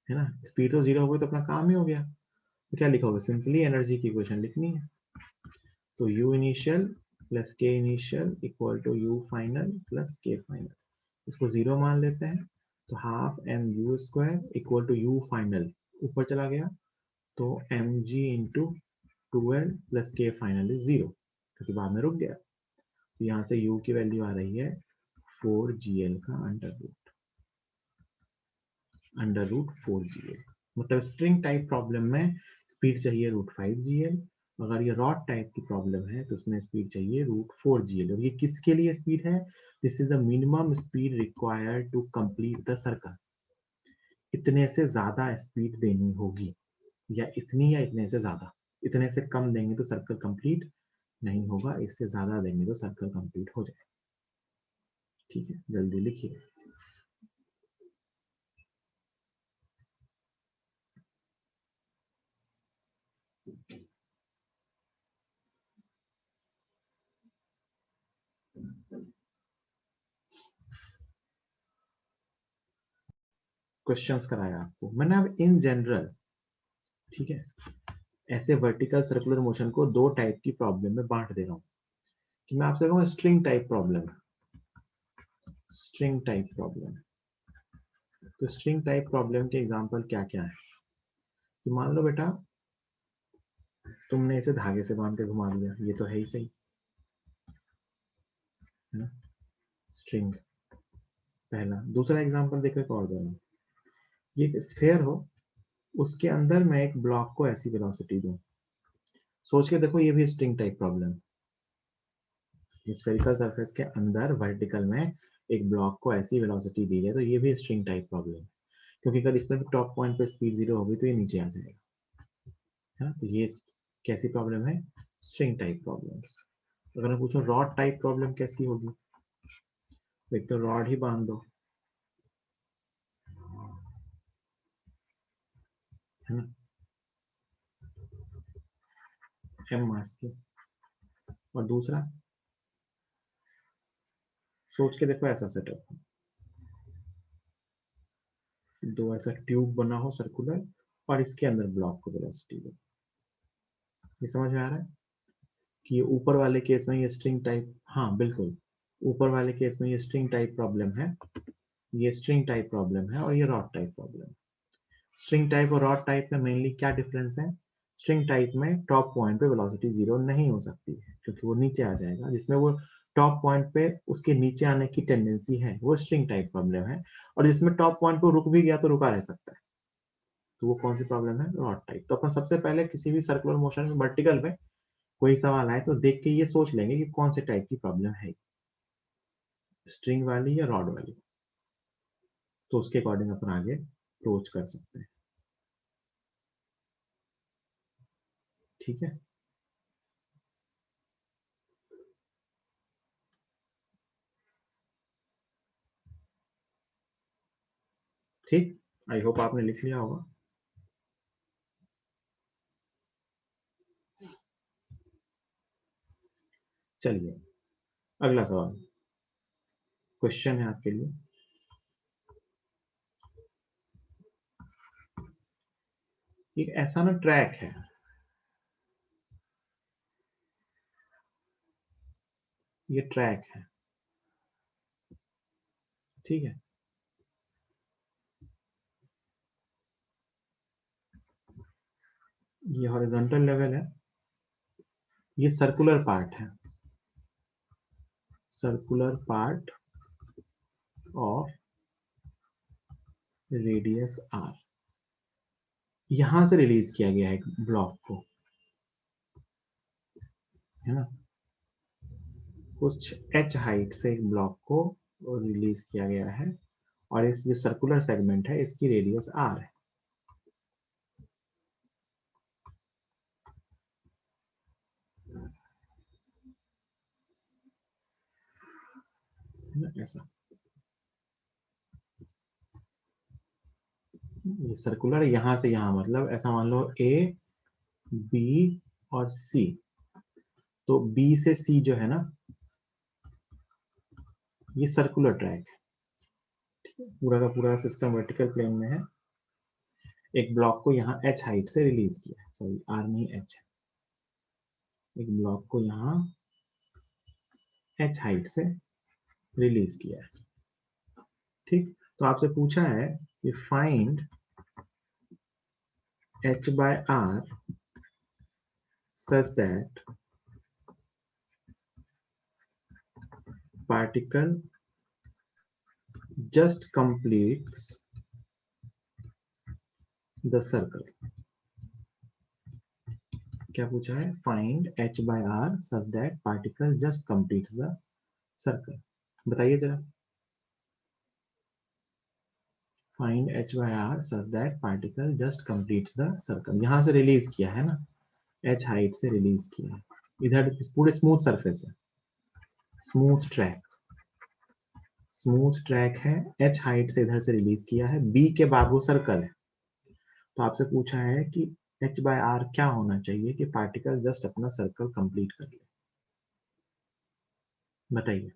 है ना। स्पीड तो 0 हो गई तो अपना काम ही हो गया। तो क्या लिखोगे, सिंपली एनर्जी की इक्वेशन लिखनी है। तो u initial plus k initial equal to u final plus k final, इसको 0 मान लेते हैं। तो half mu² equal to u final ऊपर चला गया, तो mg into 12 plus k final is 0 क्योंकि बाद में रुक गया। तो यहाँ से u की वैल्यू आ रही है 4gl का अंडर रूट 4gl। मतलब स्ट्रिंग टाइप प्रॉब्लम में स्पीड चाहिए √5gl, अगर ये रॉड टाइप की प्रॉब्लम है तो उसमें स्पीड चाहिए √4gl। और ये किसके लिए स्पीड है? This is the minimum speed required to complete the circle. इतने से ज्यादा स्पीड देनी होगी, या इतनी या इतने से ज्यादा। इतने से कम देंगे तो सर्कल कंप्लीट नहीं होगा, इससे ज्यादा देंगे तो सर्कल कंप्लीट हो जाएगा। ठीक है, जल्दी लिखिए। क्वेश्चंस कराया आपको मैंने अब इन जनरल। ठीक है, ऐसे वर्टिकल सर्कुलर मोशन को दो टाइप की प्रॉब्लम में बांट दे रहा हूं कि मैं आपसे कहूँ string type problem. String type problem, तो स्ट्रिंग टाइप प्रॉब्लम के एग्जांपल क्या क्या है? तो मान लो बेटा तुमने इसे धागे से बांध के घुमा दिया, ये तो है ही सही है ना, स्ट्रिंग। पहला। दूसरा एग्जांपल देखो, एक और दोनों, ये एक स्फेयर हो, उसके अंदर मैं एक ब्लॉक को ऐसी वेलोसिटी दूं। सोच के देखो, ये भी string type problem. Spherical surface के अंदर वर्टिकल में एक ब्लॉक को ऐसी वेलोसिटी दी है, तो ये भी स्ट्रिंग टाइप प्रॉब्लम है। क्योंकि अगर इसमें टॉप पॉइंट पे स्पीड 0 होगी तो ये नीचे आ जाएगा। है, तो ये कैसी प्रॉब्लम है? String type problems. अगर मैं पूछूं रॉड टाइप प्रॉब्लम कैसी होगी, एक तो रॉड ही बांध दो, है ना, एम मास की। और दूसरा सोच के देखो, ऐसा सेटअप, दो ऐसा ट्यूब बना हो सर्कुलर, और इसके अंदर ब्लॉक को वेलोसिटी दो। ये समझ में आ रहा है कि ऊपर वाले केस में ये स्ट्रिंग टाइप, हाँ बिल्कुल, ऊपर वाले केस में ये स्ट्रिंग टाइप प्रॉब्लम है, ये स्ट्रिंग टाइप प्रॉब्लम है, और ये rod type problem. String type और रॉड टाइप में मेनली क्या डिफरेंस है? स्ट्रिंग टाइप में टॉप पॉइंट पे वेलोसिटी 0 नहीं हो सकती है क्योंकि वो नीचे आ जाएगा। जिसमें वो टॉप पॉइंट पे उसके नीचे आने की टेंडेंसी है, वो स्ट्रिंग टाइप प्रॉब्लम है। और जिसमें टॉप पॉइंट पे रुक भी गया तो रुका रह सकता है, तो वो कौन सी प्रॉब्लम है? Rod type. तो अपन सबसे पहले किसी भी सर्कुलर मोशन में वर्टिकल में कोई सवाल आए तो देख के ये सोच लेंगे कि कौन से टाइप की प्रॉब्लम है, स्ट्रिंग वाली या रॉड वाली। तो उसके अकॉर्डिंग अपन आगे अप्रोच कर सकते हैं। ठीक है, ठीक। आई होप आपने लिख लिया होगा। चलिए, अगला सवाल क्वेश्चन है आपके लिए। एक ऐसा ना ट्रैक है, ये ट्रैक है, ठीक है। ये हॉरिजॉन्टल लेवल है, ये सर्कुलर पार्ट है, circular part of radius r. यहां से रिलीज किया गया है एक ब्लॉक को, है ना, कुछ h हाइट से एक ब्लॉक को रिलीज किया गया है, और इस जो सर्कुलर सेगमेंट है इसकी रेडियस आर है। ना ऐसा, ये सर्कुलर यहां से यहां, मतलब ऐसा मान लो ए बी और सी। तो बी से सी जो है ना, ये सर्कुलर ट्रैक है, पूरा का पूरा सिस्टम वर्टिकल प्लेन में है। एक ब्लॉक को यहाँ h हाइट से रिलीज किया है, सॉरी r नहीं h है, एक ब्लॉक को यहाँ h हाइट से रिलीज किया है। ठीक, तो आपसे पूछा है कि find h by r such that particle just completes the circle. क्या पूछा है? Find h by r such that particle just completes the circle. बताइए जरा. Find h by r such that particle just completes the circle. यहां से release किया है ना, h हाइट से रिलीज किया है. इधर पूरे स्मूथ सरफेस है, स्मूथ ट्रैक है, h हाइट से इधर से रिलीज किया है, b के बाद वो सर्कल है. तो आपसे पूछा है कि h by r क्या होना चाहिए कि पार्टिकल जस्ट अपना सर्कल कंप्लीट कर ले. बताइए.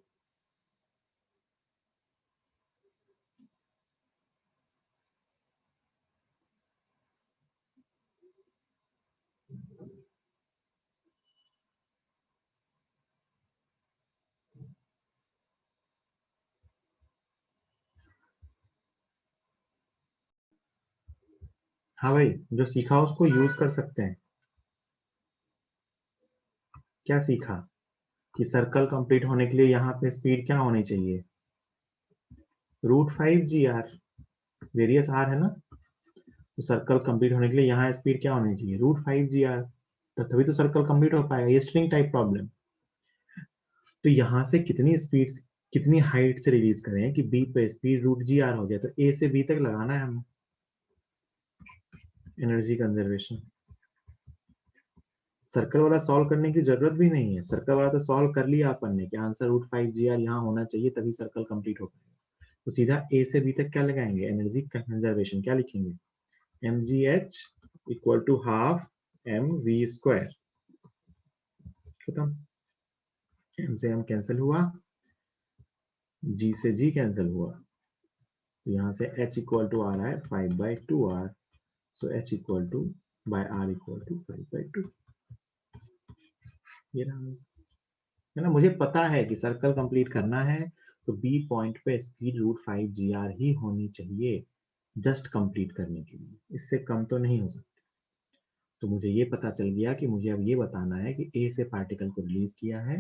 हाँ भाई, जो सीखा उसको यूज कर सकते हैं. क्या सीखा कि सर्कल कंप्लीट होने के लिए यहाँ पे स्पीड क्या होनी चाहिए? √5 GR. रेडियस r है ना, तो सर्कल कंप्लीट होने के लिए यहाँ स्पीड क्या होनी चाहिए? √5 GR. तो तभी तो सर्कल कंप्लीट हो पाएगा. ये स्ट्रिंग टाइप प्रॉब्लम. तो यहाँ से कितनी स्पीड, कितनी हाइट से रिलीज करें कि b पे स्पीड √GR हो जाए. तो a से b तक लगाना है हमें. Energy conservation. सर्कल वाला सॉल्व करने की जरूरत भी नहीं है. सर्कल वाला तो सॉल्व कर लिया अपन ने कि आंसर √5 GR यहाँ होना चाहिए, तभी सर्कल कंप्लीट हो पाएगा. तो सीधा a से b तक क्या लगाएंगे? Energy conservation. क्या लिखेंगे? mgh equal to half mv². खत्म. m से m कैंसिल हुआ, g से g कैंसिल हुआ. तो यहाँ से h इक्वल टू आ रहा है 5/2r. So h equal to by r equal to 5/2. ये रहा है ना. मुझे पता है कि सर्कल कंप्लीट करना है तो b पॉइंट पे स्पीड √5 GR ही होनी चाहिए जस्ट कंप्लीट करने के लिए. इससे कम तो नहीं हो सकती. तो मुझे ये पता चल गया कि मुझे अब ये बताना है कि a से पार्टिकल को रिलीज किया है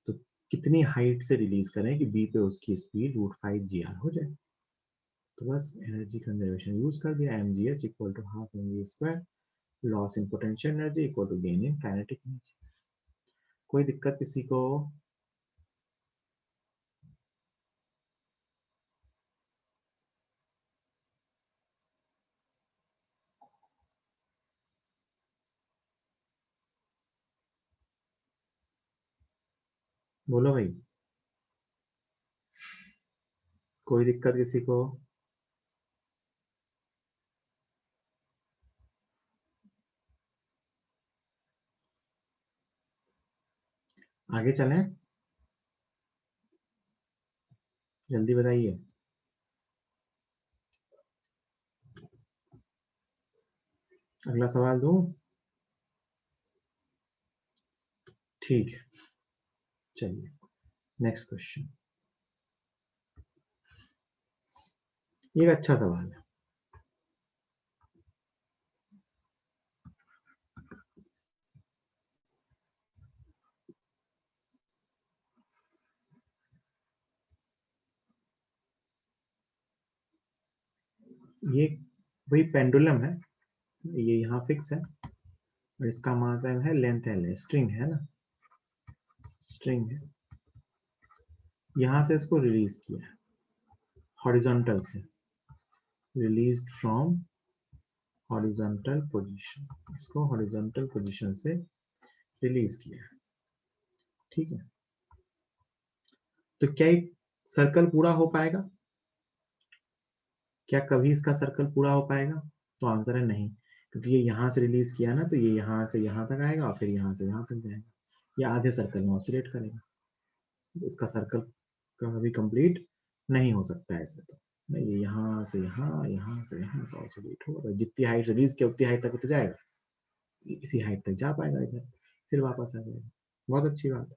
तो कितनी हाइट से रिलीज करें कि b पे उसकी स्पीड √5 GR हो जाए. तो बस एनर्जी कंजर्वेशन यूज कर दिया. mgh equal to half mv². Loss in potential energy equal to gain in kinetic energy. कोई दिक्कत किसी को? बोलो भाई, कोई दिक्कत किसी को? आगे चलें, जल्दी बताइए. अगला सवाल दूं? ठीक है, चलिए नेक्स्ट क्वेश्चन. ये एक अच्छा सवाल है. ये वही पेंडुलम है, ये यहाँ फिक्स है और इसका मास m है, लेंथ l है, स्ट्रिंग है ना, स्ट्रिंग है. यहाँ से इसको रिलीज किया है हॉरिजॉन्टल से, रिलीज्ड फ्रॉम हॉरिजॉन्टल पोजीशन. इसको हॉरिजॉन्टल पोजीशन से रिलीज किया है. ठीक है. तो क्या एक सर्कल पूरा हो पाएगा? क्या कभी इसका सर्कल पूरा हो पाएगा? तो आंसर है नहीं, क्योंकि ये यहाँ से रिलीज किया ना, तो ये यहाँ से यहाँ तक आएगा और फिर यहाँ से यहाँ तक जाएगा. ये आधे सर्कल में ऑसिलेट करेगा. इसका सर्कल कभी कंप्लीट नहीं हो सकता है ऐसे. तो नहीं, ये यहाँ से यहाँ, यहाँ से यहाँ से ऑसिलेट होगा. जितनी हाइट रिलीज किया उतनी हाइट तक तो जाएगा, इसी हाइट तक जा पाएगा इधर, फिर वापस आ जाएगा. बहुत अच्छी बात है.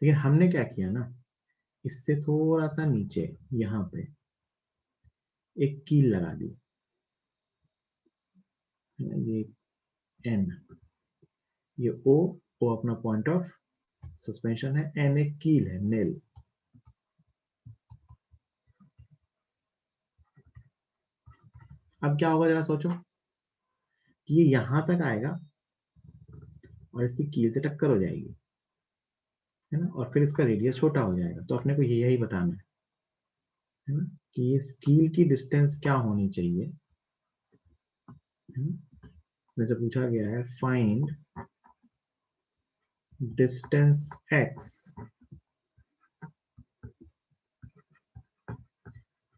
लेकिन हमने क्या किया ना, इससे थोड़ा सा नीचे यहाँ पे एक कील लगा दी. ये n, ये ओ अपना पॉइंट ऑफ सस्पेंशन है, एन एक कील है, नेल। अब क्या होगा जरा सोचो कि ये यहां तक आएगा और इसकी कील से टक्कर हो जाएगी, है ना, और फिर इसका रेडियस छोटा हो जाएगा। तो अपने को यही बताना है ना, कि ये कील की डिस्टेंस क्या होनी चाहिए, है ना। जैसे पूछा गया है find distance x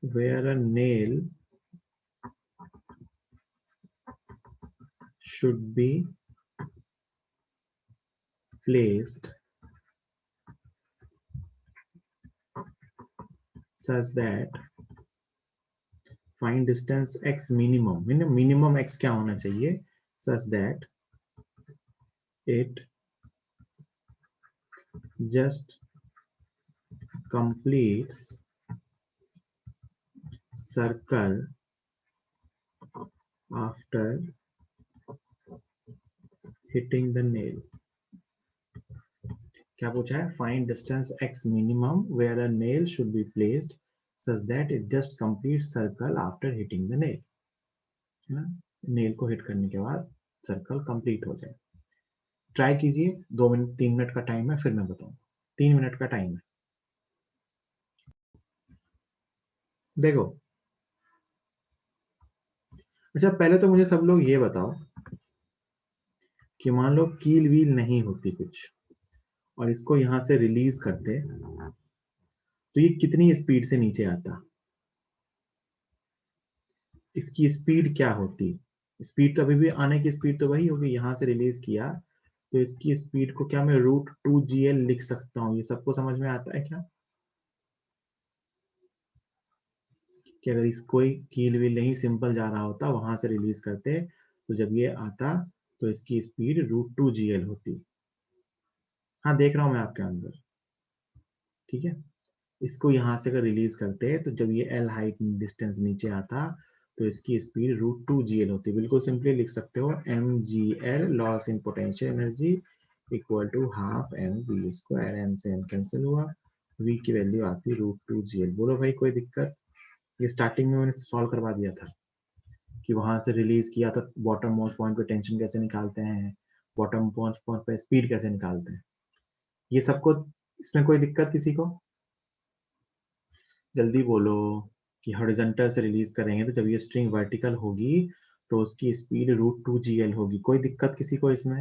where a nail should be placed such that find distance x minimum, minimum x क्या होना चाहिए, such that it just completes circle after hitting the nail। क्या पूछा है, find distance x minimum where a nail should be placed such that it just completes circle after hitting the nail, है ना, nail को hit करने के बाद circle complete हो जाए। ट्राई कीजिए, 2 मिनट 3 मिनट का टाइम है, फिर मैं बताऊंगा। 3 मिनट का टाइम है। देखो, अच्छा पहले तो मुझे सब लोग ये बताओ कि मान लो कील व्हील नहीं होती कुछ और इसको यहां से रिलीज करते तो ये कितनी स्पीड से नीचे आता, इसकी स्पीड क्या होती। स्पीड तो अभी भी आने की स्पीड तो वही होगी, यहां से रिलीज किया तो इसकी स्पीड को क्या मैं √2gl लिख सकता हूँ। ये सबको समझ में आता है क्या, कि अगर इस कोई कील व्हील नहीं सिंपल जा रहा होता, वहां से रिलीज करते तो जब ये आता तो इसकी स्पीड √2gl होती। हाँ देख रहा हूं मैं आपके आंसर, ठीक है। इसको यहां से अगर रिलीज करते तो जब ये एल हाइट डिस्टेंस नीचे आता तो इसकी स्पीड √2gl होती। बिल्कुल सिंपली लिख सकते हो mgl loss in potential energy equal to half m v square. M से एम कैंसिल हुआ, वी की वैल्यू आती √2gl। बोलो भाई कोई दिक्कत। ये स्टार्टिंग में मैंने सॉल्व करवा दिया था कि वहां से रिलीज किया तो बॉटम मोस्ट पॉइंट पे टेंशन कैसे निकालते हैं, बॉटम मोस्ट पॉइंट पे स्पीड कैसे निकालते हैं, ये सबको। इसमें कोई दिक्कत किसी को, जल्दी बोलो कि हॉरिजॉन्टल से रिलीज करेंगे तो जब ये स्ट्रिंग वर्टिकल होगी तो उसकी स्पीड √2gl होगी। कोई दिक्कत किसी को इसमें,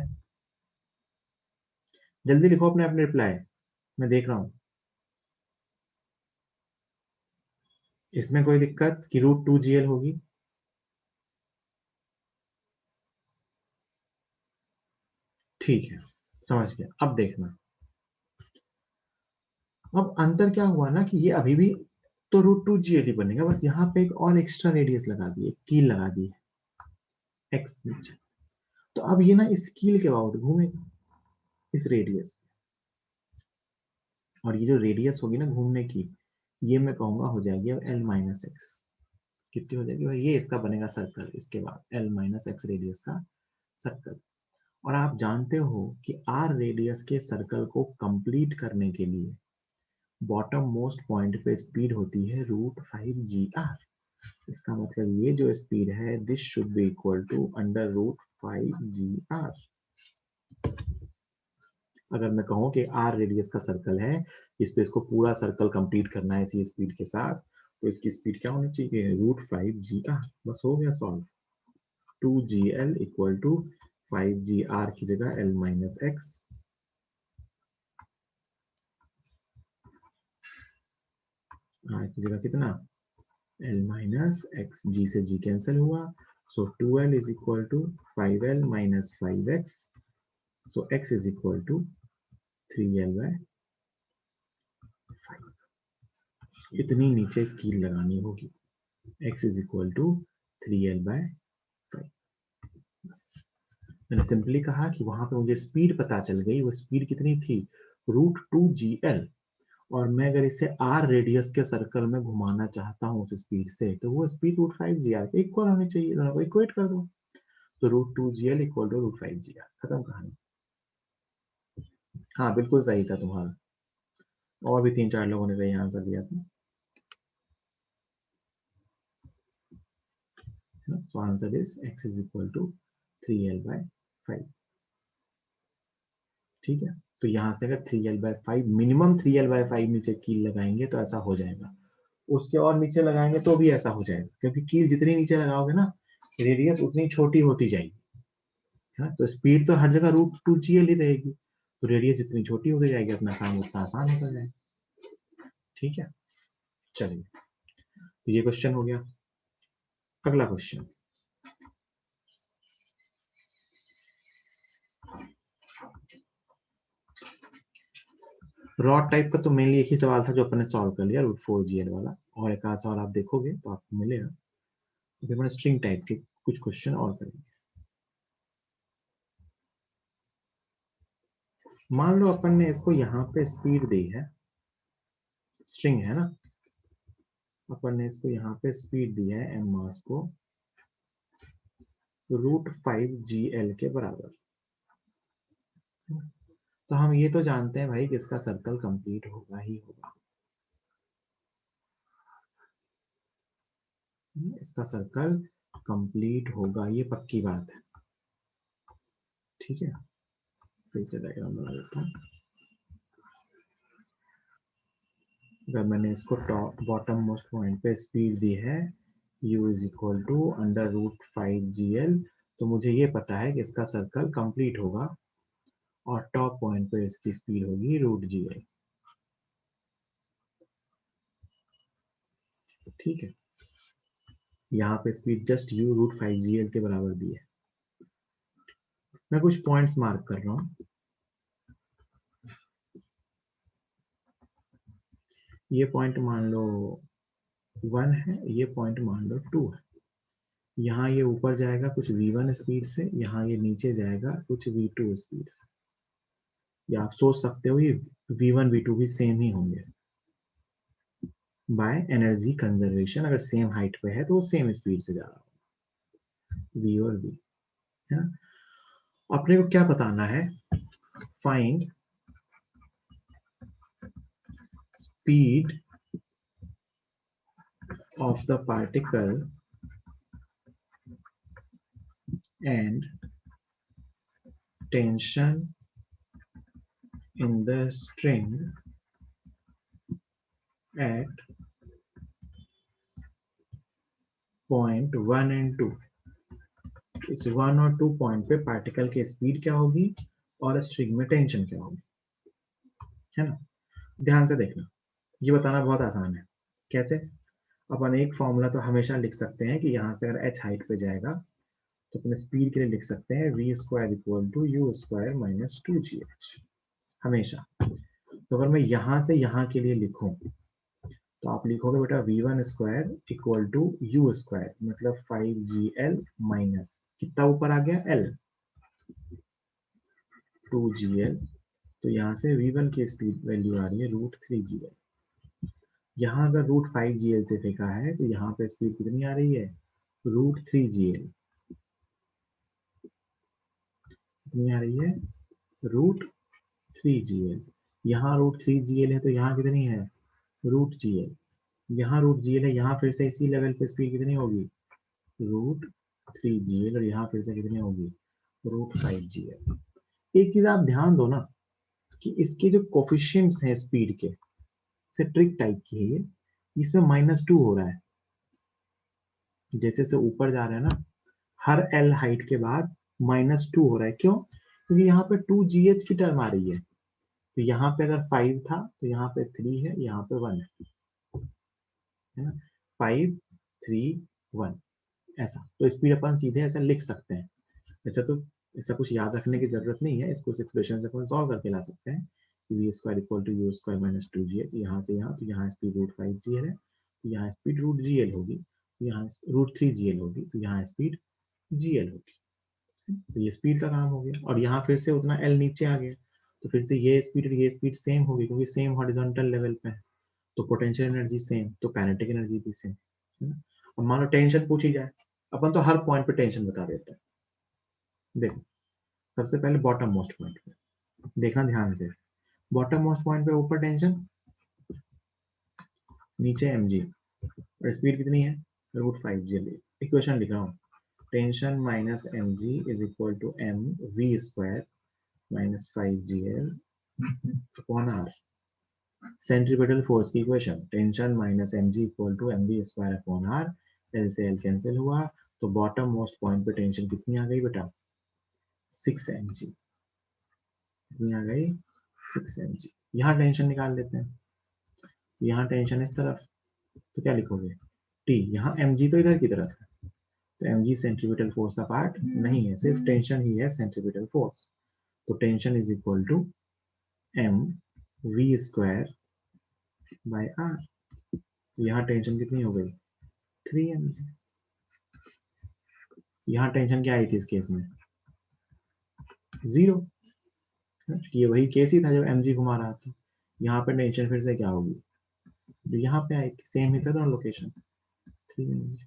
जल्दी लिखो अपने अपने रिप्लाई, मैं देख रहा हूं। इसमें कोई दिक्कत कि √2gl होगी। ठीक है, समझ गया। अब देखना, अब अंतर क्या हुआ ना कि ये अभी भी तो √2gl ही बनेगा, बस यहाँ पे एक और एक्स्ट्रा रेडियस लगा दी है, कील लगा दी है एक्स नीचे। तो अब ये ना इस कील के अबाउट घूमेगा, इस रेडियस। और ये जो रेडियस होगी ना घूमने की, ये मैं कहूंगा हो जाएगी अब L-x। कितनी हो जाएगी भाई, ये इसका बनेगा सर्कल, इसके बाद L-x रेडियस का सर्कल। और आप जानते हो कि R रेडियस के सर्कल को कंप्लीट करने के लिए बॉटम मोस्ट पॉइंट पे स्पीड होती है √5gr। इसका मतलब ये जो स्पीड है this should be equal to √5gr। अगर मैं कहूं कि R रेडियस का सर्कल है, इस पे इसको पूरा सर्कल कंप्लीट करना है इसी स्पीड के साथ, तो इसकी स्पीड क्या होनी चाहिए, √5gr। बस हो गया solve. 2gl equal to 5gr की जगह L-x, r की जगह कितना, L-x, g से g कैंसिल हुआ, so 2l is equal to 5l minus 5x, so x is equal to 3l/5। इतनी नीचे कील लगानी होगी, x is equal to 3l/5। मैंने सिंपली कहा कि वहां पे मुझे स्पीड पता चल गई, वो स्पीड कितनी थी, √2gl। और मैं अगर इसे r रेडियस के सर्कल में घुमाना चाहता हूँ उस स्पीड से, तो वो स्पीड √5gr के इक्वल होनी चाहिए, दोनों को इक्वेट कर दो। तो √2gl इक्वल टू √5gr, खत्म कहानी। हाँ बिल्कुल सही था तुम्हारा, और भी 3-4 लोगों ने सही आंसर दिया था। So answer is x is equal to 3l/5। ठीक है, तो यहाँ से अगर 3l/5 मिनिमम 3l/5 नीचे कील लगाएंगे तो ऐसा हो जाएगा, उसके और नीचे लगाएंगे तो भी ऐसा हो जाएगा, क्योंकि कील जितनी नीचे लगाओगे ना रेडियस उतनी छोटी होती जाएगी। हाँ, तो स्पीड तो हर जगह √2gl ही रहेगी, तो रेडियस जितनी छोटी होती जाएगी अपना काम उतना आसान होता जाएगा। ठीक है, चलिए, तो ये क्वेश्चन हो गया। अगला क्वेश्चन, रॉड टाइप का तो मेनली एक ही सवाल था जो अपन ने सॉल्व कर लिया, √4gl वाला, और एक आध सवाल आप देखोगे तो आपको मिलेगा। अभी मैंने स्ट्रिंग टाइप के कुछ क्वेश्चन और करेंगे। मान लो अपन ने इसको यहाँ पे स्पीड दी है, स्ट्रिंग है ना, अपन ने इसको यहाँ पे स्पीड दी है एम मास को √5gl के बराबर। तो हम ये तो जानते हैं भाई कि इसका सर्कल कंप्लीट होगा ही होगा, इसका सर्कल कंप्लीट होगा, ये पक्की बात है। ठीक है, फिर से डायग्राम बना देता हूँ। अगर मैंने इसको टॉप बॉटम मोस्ट पॉइंट पे स्पीड दी है u is equal to √5gl, तो मुझे ये पता है कि इसका सर्कल कंप्लीट होगा और टॉप पॉइंट पे इसकी स्पीड होगी √gl। ठीक है, यहाँ पे स्पीड जस्ट u √5gl के बराबर दी है। मैं कुछ पॉइंट्स मार्क कर रहा हूँ। ये पॉइंट मान लो 1 है, ये पॉइंट मान लो 2 है। यहाँ ये ऊपर जाएगा कुछ v1 स्पीड से, यहाँ ये नीचे जाएगा कुछ v2 स्पीड से। या आप सोच सकते हो ये v1 v2 भी सेम ही होंगे बाय एनर्जी कंजर्वेशन। अगर सेम हाइट पे है तो वो सेम स्पीड से जा रहा होगा, v और v है ना। अपने को क्या बताना है, find speed of the particle and tension in the string at point 1 and 2। इस 1 और 2 पॉइंट पे पार्टिकल की स्पीड क्या होगी और स्ट्रिंग में टेंशन क्या होगी, है ना। ध्यान से देखना, ये बताना बहुत आसान है। कैसे, अपन एक फॉर्मूला तो हमेशा लिख सकते हैं कि यहाँ से अगर h हाइट पे जाएगा तो अपने स्पीड के लिए लिख सकते हैं v² equal to u² minus 2gh, हमेशा। तो अगर मैं यहाँ से यहाँ के लिए लिखूं तो आप लिखोगे बेटा v1² इक्वल टू u², मतलब 5gl माइनस कितना ऊपर आ गया l, 2gl। तो यहाँ से v1 की स्पीड वैल्यू आ रही है √3gl। यहाँ अगर √5gl से फेंका है तो यहाँ पे स्पीड कितनी आ रही है, √3gl। कितनी आ रही है, √3gl। यहाँ √3gl है तो यहाँ कितनी है, √gl। यहाँ √gl है, यहाँ फिर से इसी लेवल पे स्पीड कितनी होगी, √3gl, और यहाँ फिर से कितनी होगी, √5gl। एक चीज आप ध्यान दो ना कि इसके जो कोफिशिएंट्स हैं स्पीड के, से ट्रिक टाइप की है ये, इसमें -2 हो रहा है। जैसे से ऊपर जा रहा है ना, हर l हाइट के बाद -2 हो रहा है। क्यों, क्योंकि यहाँ पे 2gh की टर्म आ रही है। तो यहाँ पे अगर 5 था तो यहाँ पे 3 है, यहाँ पे 1 है ना, 5 3 1 ऐसा। तो स्पीड अपन सीधे ऐसा लिख सकते हैं। ऐसा तो ऐसा कुछ याद रखने की जरूरत नहीं है, इसको इक्वेशन से अपन सॉल्व करके ला सकते हैं। v² equal to u² minus 2gh, यहाँ से यहाँ, तो यहाँ स्पीड √5gl है, तो यहाँ स्पीड √gl होगी, तो यहाँ √3gl होगी, तो यहाँ स्पीड gl होगी। तो ये स्पीड का काम हो गया, और यहाँ फिर से उतना l नीचे आ गया, तो फिर से ये स्पीड और ये स्पीड सेम होगी, क्योंकि सेम हॉरिजॉन्टल लेवल पे है, तो पोटेंशियल एनर्जी सेम, तो काइनेटिक एनर्जी भी सेम, है ना। अब मान लो टेंशन पूछी जाए, अपन तो हर पॉइंट पे टेंशन बता देते हैं। देखो, सबसे पहले बॉटम मोस्ट पॉइंट पे देखना ध्यान से, बॉटम मोस्ट पॉइंट पे ऊपर टेंशन, नीचे mg, और स्पीड कितनी है √5g। इक्वेशन लिख रहा हूँ, tension minus mg is equal to mv² minus 5gl upon r। Centripetal force की equation, tension minus mg equal to mv² upon r। L से एल कैंसिल हुआ, तो बॉटम मोस्ट पॉइंट पे टेंशन कितनी आ गई बेटा 6 mg। कितनी आ गई 6 mg। यहाँ टेंशन निकाल लेते हैं, यहाँ टेंशन इस तरफ, तो क्या लिखोगे T, यहाँ mg तो इधर की तरफ है, तो mg सेंट्रीपिटल फोर्स का पार्ट नहीं है, सिर्फ टेंशन ही है सेंट्रीपिटल फोर्स। तो tension is equal to mv² by r। यहाँ टेंशन कितनी हो गई 3 mg। यहाँ टेंशन क्या आई थी इस केस में 0। ये वही केस ही था जब mg घुमा रहा था। यहाँ पे टेंशन फिर से क्या होगी, जो यहाँ पे आई थी सेम ही था दोनों लोकेशन 3 mg।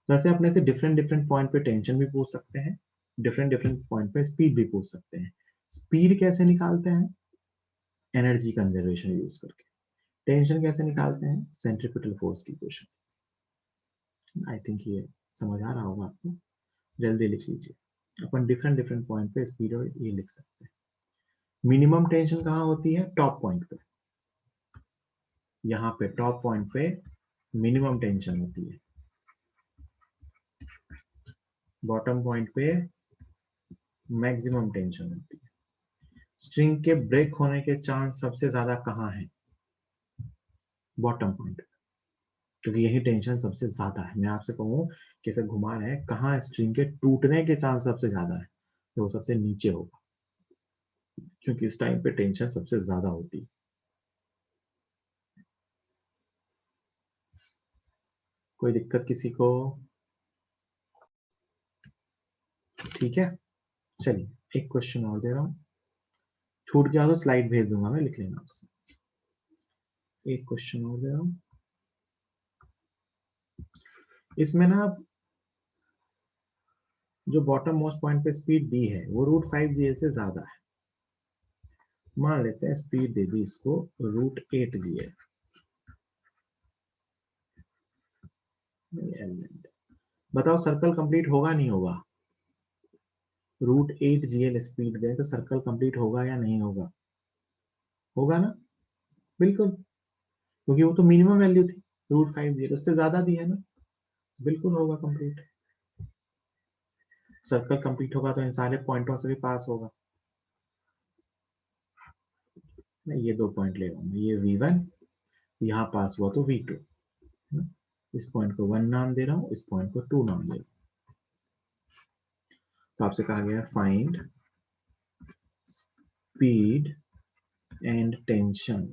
वैसे अपने से डिफरेंट डिफरेंट पॉइंट पे टेंशन भी पूछ सकते हैं, डिफरेंट डिफरेंट पॉइंट पे स्पीड भी पूछ सकते हैं। स्पीड कैसे निकालते हैं, एनर्जी कंजर्वेशन यूज करके। टेंशन कैसे निकालते हैं, सेंट्रीपिटल फोर्स की इक्वेशन। आई थिंक ये समझ आ रहा होगा आपको, जल्दी लिख लीजिए। अपन डिफरेंट डिफरेंट पॉइंट पे स्पीड और ये लिख सकते हैं। मिनिमम टेंशन कहाँ होती है, टॉप पॉइंट पे। यहाँ पे टॉप पॉइंट पे मिनिमम टेंशन होती है, बॉटम पॉइंट पे मैक्सिमम टेंशन होती है। स्ट्रिंग के ब्रेक होने के चांस सबसे ज्यादा कहाँ है, बॉटम पॉइंट, क्योंकि यही टेंशन सबसे ज्यादा है। मैं आपसे कहूँ कैसे घुमा रहे हैं, कहाँ स्ट्रिंग के टूटने के चांस सबसे ज्यादा है, तो वो सबसे नीचे होगा, क्योंकि इस टाइम पे टेंशन सबसे ज्यादा होती है। कोई दिक्कत किसी को, ठीक है। चलिए एक क्वेश्चन और दे रहा हूँ, छूट गया तो स्लाइड भेज दूंगा मैं, लिख लेना उससे। एक क्वेश्चन और दे रहा हूँ, इसमें ना जो बॉटम मोस्ट पॉइंट पे स्पीड दी है वो √5gl से ज्यादा है। मान लेते हैं स्पीड दे दी इसको √8gl। बताओ सर्कल कंप्लीट होगा नहीं होगा, √8gl स्पीड दे तो सर्कल कंप्लीट होगा या नहीं होगा, होगा ना, बिल्कुल, क्योंकि वो तो मिनिमम वैल्यू थी √5gl, उससे ज्यादा दी है ना, बिल्कुल होगा कंप्लीट। सर्कल कंप्लीट होगा तो इन सारे पॉइंटों से भी पास होगा। मैं ये 2 पॉइंट ले रहा हूँ, ये V1 यहाँ पास हुआ तो V2, इस पॉइंट को 1 नाम दे रहा हूँ, इस पॉइंट को 2 नाम दे रहा हूँ। तो आपसे कहा गया find speed and tension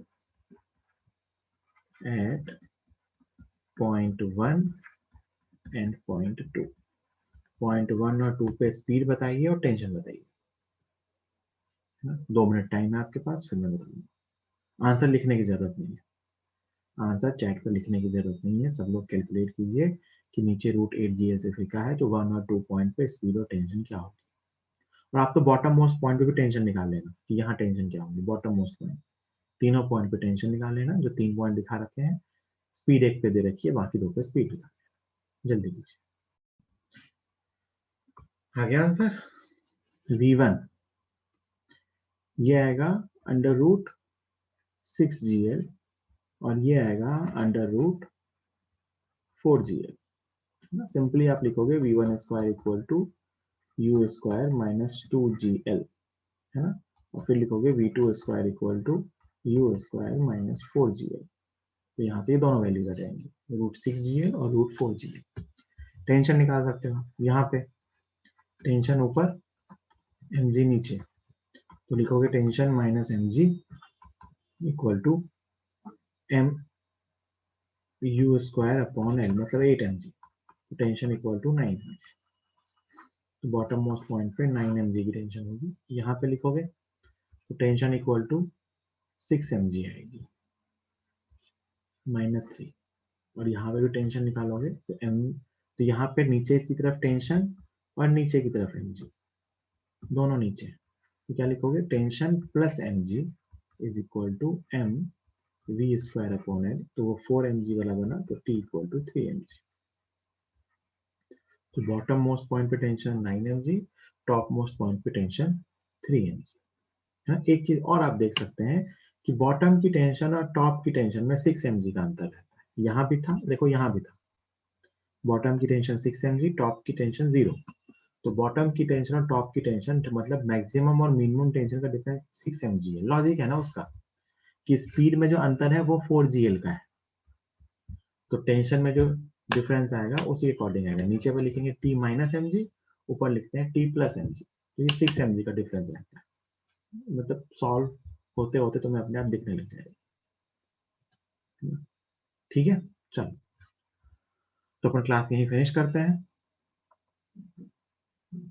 eight point 1 and point 2। Point 1 और 2 पे स्पीड बताइए और टेंशन बताइए। 2 मिनट टाइम है आपके पास, फिर मैं बताऊंगा। आंसर लिखने की जरूरत नहीं है, आंसर चैट पर लिखने की जरूरत नहीं है। सब लोग कैलकुलेट कीजिए कि नीचे √8gl से फेंका है, तो 1 और 2 पॉइंट पे स्पीड और टेंशन क्या होगी। और आप तो बॉटम मोस्ट पॉइंट पे भी टेंशन निकाल लेना कि यहाँ टेंशन क्या होगी, बॉटम मोस्ट पॉइंट तीनों पॉइंट पे टेंशन निकाल लेना। जो 3 पॉइंट दिखा रखे हैं, स्पीड 1 पे दे रखी है, बाकी 2 पे स्पीड निकाल लेना। जल्दी कीजिए, आ गया आंसर। V1 ये आएगा √6gl और ये आएगा √4gl। सिंपली आप लिखोगे V1² equal to U² minus 2gl, है ना, और फिर लिखोगे V2² equal to U² minus 4gl। तो यहाँ से ये दोनों वैल्यूज आ जाएंगी, √6gl और √4gl। टेंशन निकाल सकते हो, यहाँ पे टेंशन ऊपर mg नीचे, तो लिखोगे tension minus mg equal to mu² upon l, मतलब 8 mg। तो टेंशन इक्वल टू 9 mg। तो बॉटम मोस्ट पॉइंट पे 9 mg की टेंशन होगी। यहाँ पे लिखोगे तो टेंशन इक्वल टू 6 mg आएगी -3। और यहाँ पे भी टेंशन निकालोगे तो तो यहाँ पे नीचे की तरफ टेंशन और नीचे की तरफ mg, दोनों नीचे, तो क्या लिखोगे tension plus mg is equal to m v square upon l, तो वो 4 mg वाला बना, तो t इक्वल टू 3 mg। तो बॉटम मोस्ट पॉइंट पे tension 9 mg, top most point पे टेंशन 3 mg। हाँ, एक चीज और आप देख सकते हैं कि बॉटम की टेंशन और टॉप की टेंशन में 6 mg का अंतर रहता है। यहाँ भी था, देखो यहाँ भी था, बॉटम की टेंशन 6 mg, टॉप की टेंशन 0। तो बॉटम की टेंशन और टॉप की टेंशन मतलब मैक्सिमम और मिनिमम टेंशन का डिफरेंस 6 mg है। लॉजिक है ना उसका कि स्पीड में जो अंतर है वो 4gl का है, तो टेंशन में जो डिफरेंस आएगा उसी अकॉर्डिंग आएगा। नीचे पर लिखेंगे t माइनस एम जी, ऊपर लिखते हैं t प्लस एम जी, तो ये 6 mg का डिफरेंस रहता है। मतलब सॉल्व होते होते तुम्हें अपने आप दिखने लग जाएगा। ठीक है, चलो तो अपन क्लास यहीं फिनिश करते हैं।